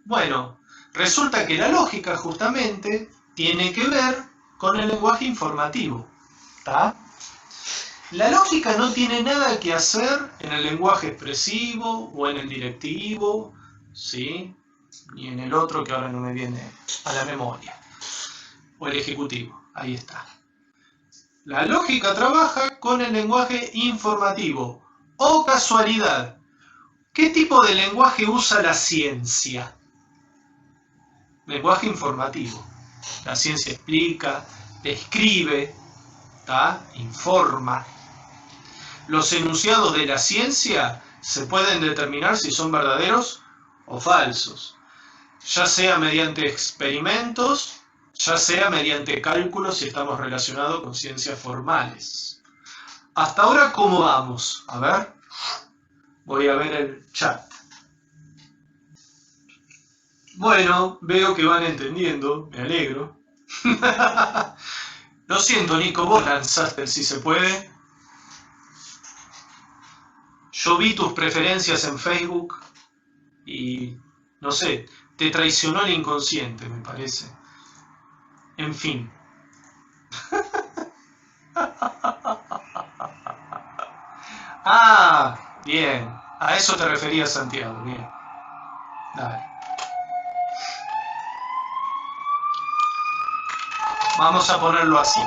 Bueno, resulta que la lógica justamente tiene que ver con el lenguaje informativo. ¿Tá? La lógica no tiene nada que hacer en el lenguaje expresivo o en el directivo, ¿sí? Ni en el otro que ahora no me viene a la memoria. O el ejecutivo, ahí está. La lógica trabaja con el lenguaje informativo. ¡Oh casualidad! ¿Qué tipo de lenguaje usa la ciencia? Lenguaje informativo. La ciencia explica, describe, ¿tá? Informa. Los enunciados de la ciencia se pueden determinar si son verdaderos o falsos, ya sea mediante experimentos, ya sea mediante cálculos si estamos relacionados con ciencias formales. Hasta ahora, ¿cómo vamos? A ver, voy a ver el chat. Bueno, veo que van entendiendo, me alegro. Lo siento, Nico, vos lanzaste el si se puede. Yo vi tus preferencias en Facebook y, no sé, te traicionó el inconsciente, me parece. En fin. Ah, bien. A eso te referías, Santiago. Bien. Dale. Vamos a ponerlo así.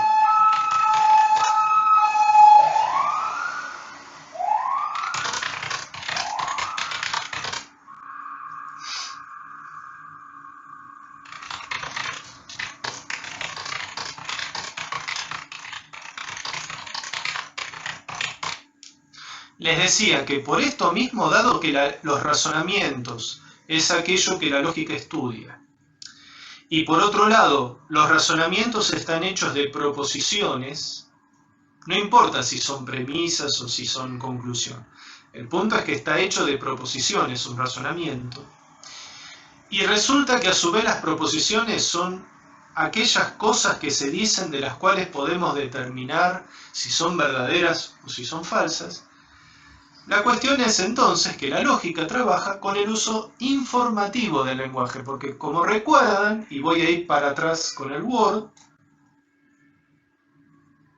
Les decía que por esto mismo, dado que los razonamientos es aquello que la lógica estudia, y por otro lado, los razonamientos están hechos de proposiciones, no importa si son premisas o si son conclusión, el punto es que está hecho de proposiciones, un razonamiento, y resulta que a su vez las proposiciones son aquellas cosas que se dicen de las cuales podemos determinar si son verdaderas o si son falsas. La cuestión es entonces que la lógica trabaja con el uso informativo del lenguaje, porque como recuerdan, y voy a ir para atrás con el Word,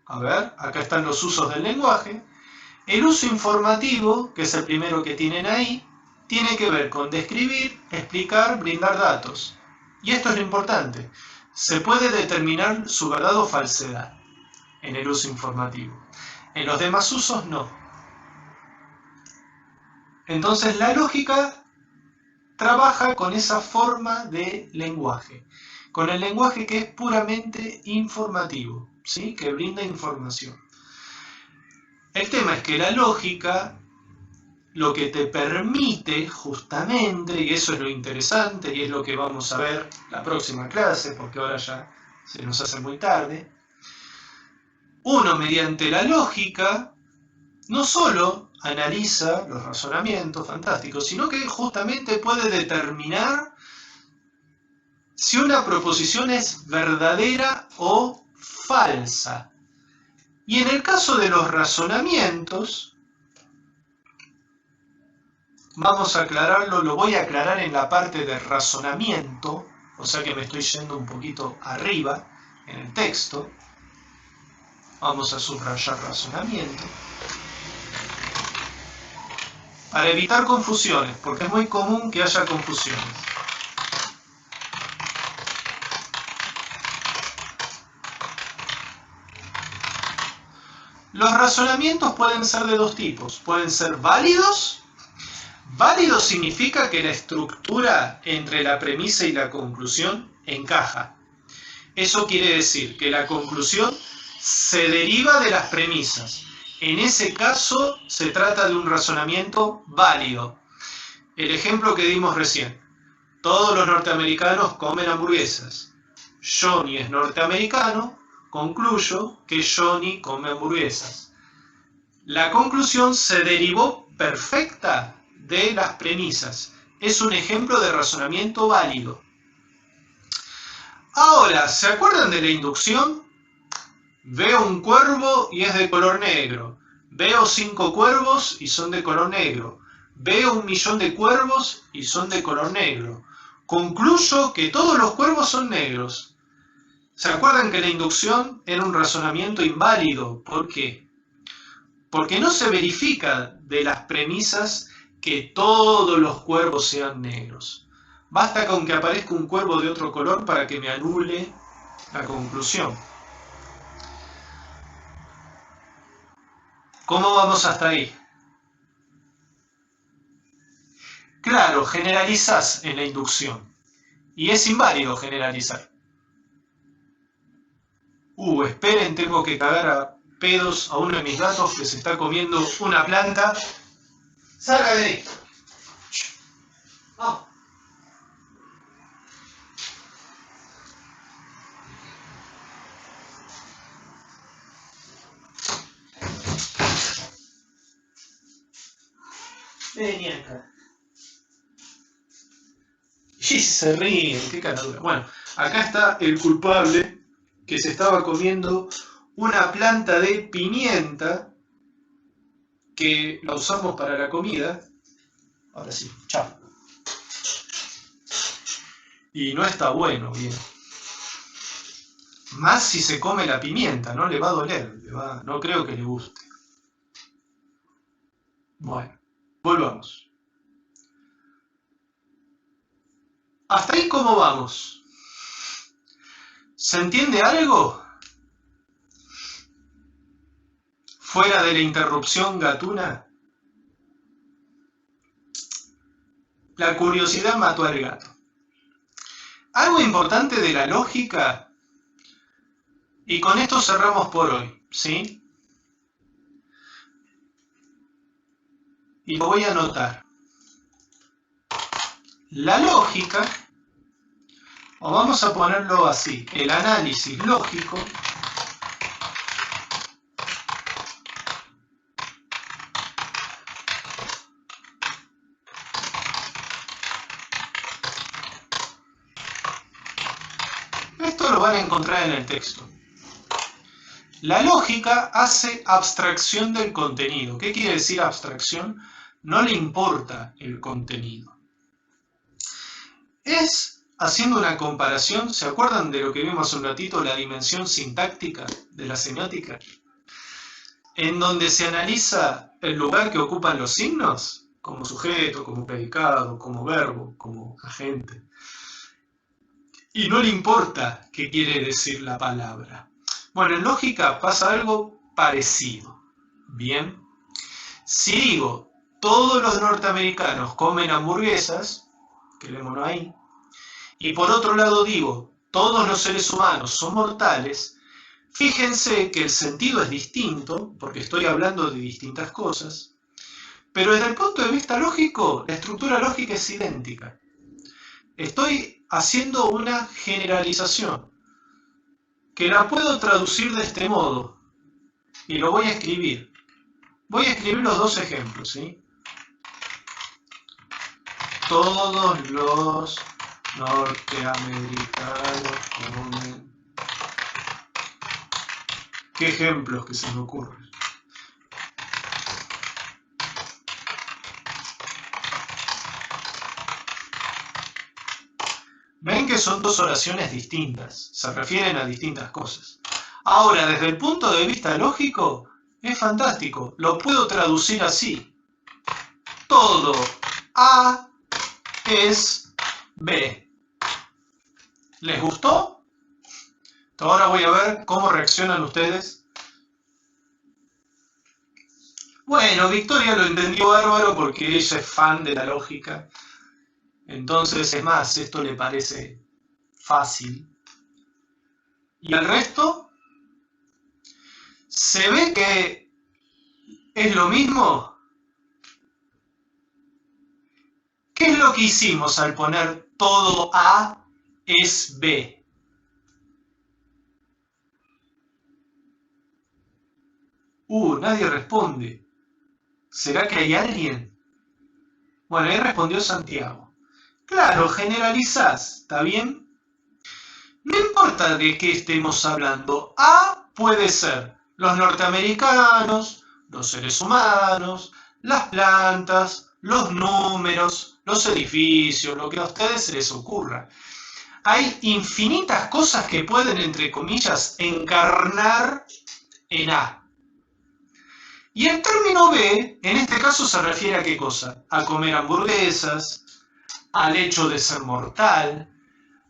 a ver, acá están los usos del lenguaje, el uso informativo, que es el primero que tienen ahí, tiene que ver con describir, explicar, brindar datos. Y esto es lo importante, se puede determinar su verdad o falsedad en el uso informativo. En los demás usos no. Entonces la lógica trabaja con esa forma de lenguaje, con el lenguaje que es puramente informativo, ¿sí? Que brinda información. El tema es que la lógica lo que te permite justamente, y eso es lo interesante y es lo que vamos a ver la próxima clase, porque ahora ya se nos hace muy tarde, uno mediante la lógica no solo analiza los razonamientos fantásticos, sino que justamente puede determinar si una proposición es verdadera o falsa. Y en el caso de los razonamientos, vamos a aclararlo, lo voy a aclarar en la parte de razonamiento, o sea que me estoy yendo un poquito arriba en el texto. Vamos a subrayar razonamiento. Para evitar confusiones, porque es muy común que haya confusiones. Los razonamientos pueden ser de dos tipos. Pueden ser válidos. Válido significa que la estructura entre la premisa y la conclusión encaja. Eso quiere decir que la conclusión se deriva de las premisas. En ese caso se trata de un razonamiento válido. El ejemplo que dimos recién. Todos los norteamericanos comen hamburguesas. Johnny es norteamericano, concluyo que Johnny come hamburguesas. La conclusión se derivó perfecta de las premisas. Es un ejemplo de razonamiento válido. Ahora, ¿se acuerdan de la inducción? Veo un cuervo y es de color negro. Veo 5 cuervos y son de color negro. Veo 1.000.000 de cuervos y son de color negro. Concluyo que todos los cuervos son negros. ¿Se acuerdan que la inducción era un razonamiento inválido? ¿Por qué? Porque no se verifica de las premisas que todos los cuervos sean negros. Basta con que aparezca un cuervo de otro color para que me anule la conclusión. ¿Cómo vamos hasta ahí? Claro, generalizás en la inducción. Y es inválido generalizar. Esperen, tengo que cagar a pedos a uno de mis gatos que se está comiendo una planta. ¡Salga de ahí! ¡Vamos! Vení acá. Y se ríen, qué caradura. Bueno, acá está el culpable que se estaba comiendo una planta de pimienta que la usamos para la comida. Ahora sí, chao. Y no está bueno, bien. Más si se come la pimienta, no le va a doler, no creo que le guste. Bueno, volvamos. ¿Hasta ahí cómo vamos? ¿Se entiende algo? Fuera de la interrupción gatuna. La curiosidad mató al gato. Algo importante de la lógica, y con esto cerramos por hoy, ¿sí? Y lo voy a anotar. La lógica, o vamos a ponerlo así, el análisis lógico, esto lo van a encontrar en el texto. La lógica hace abstracción del contenido. ¿Qué quiere decir abstracción? No le importa el contenido. Es, haciendo una comparación, ¿se acuerdan de lo que vimos hace un ratito, la dimensión sintáctica de la semiótica? En donde se analiza el lugar que ocupan los signos, como sujeto, como predicado, como verbo, como agente. Y no le importa qué quiere decir la palabra. Bueno, en lógica pasa algo parecido. Bien. Si digo, todos los norteamericanos comen hamburguesas, quedémonos ahí, y por otro lado digo, todos los seres humanos son mortales, fíjense que el sentido es distinto, porque estoy hablando de distintas cosas, pero desde el punto de vista lógico, la estructura lógica es idéntica. Estoy haciendo una generalización, que la puedo traducir de este modo, y lo voy a escribir. Voy a escribir los dos ejemplos, ¿sí? Todos los norteamericanos comen. ¿Qué ejemplos que se me ocurren? Ven que son dos oraciones distintas, se refieren a distintas cosas. Ahora, desde el punto de vista lógico, es fantástico, lo puedo traducir así. Todo A es B. ¿Les gustó? Ahora voy a ver cómo reaccionan ustedes. Bueno, Victoria lo entendió bárbaro porque ella es fan de la lógica. Entonces, es más, esto le parece fácil. Y al resto, se ve que es lo mismo. ¿Qué es lo que hicimos al poner todo A es B? Nadie responde. ¿Será que hay alguien? Bueno, ahí respondió Santiago. Claro, generalizás, ¿está bien? No importa de qué estemos hablando, A puede ser los norteamericanos, los seres humanos, las plantas, los números, los edificios, lo que a ustedes se les ocurra. Hay infinitas cosas que pueden, entre comillas, encarnar en A. Y el término B, en este caso, se refiere a qué cosa? A comer hamburguesas, al hecho de ser mortal,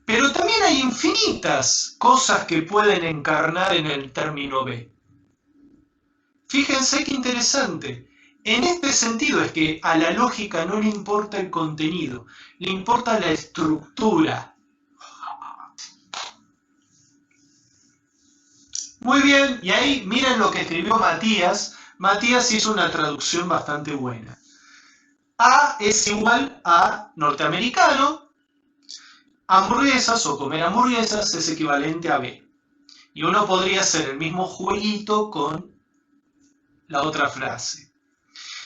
pero también hay infinitas cosas que pueden encarnar en el término B. Fíjense qué interesante. En este sentido es que a la lógica no le importa el contenido, le importa la estructura. Muy bien, y ahí miren lo que escribió Matías. Matías hizo una traducción bastante buena. A es igual a norteamericano, hamburguesas o comer hamburguesas es equivalente a B. Y uno podría hacer el mismo jueguito con la otra frase.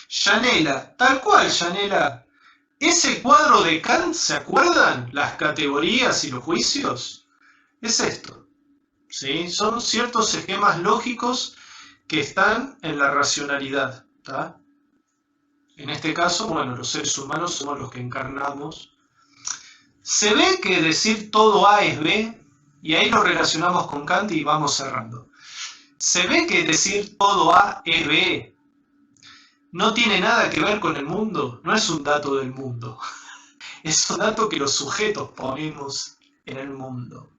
Yanela, tal cual, Yanela. Ese cuadro de Kant, ¿se acuerdan? Las categorías y los juicios. Es esto. ¿Sí? Son ciertos esquemas lógicos que están en la racionalidad. ¿Tá? En este caso, bueno, los seres humanos somos los que encarnamos. Se ve que decir todo A es B, y ahí lo relacionamos con Kant y vamos cerrando. Se ve que decir todo A es B no tiene nada que ver con el mundo, no es un dato del mundo, es un dato que los sujetos ponemos en el mundo,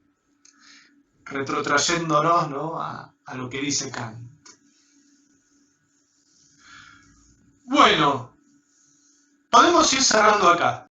retrotrayéndonos, ¿no?, a lo que dice Kant. Bueno, podemos ir cerrando acá.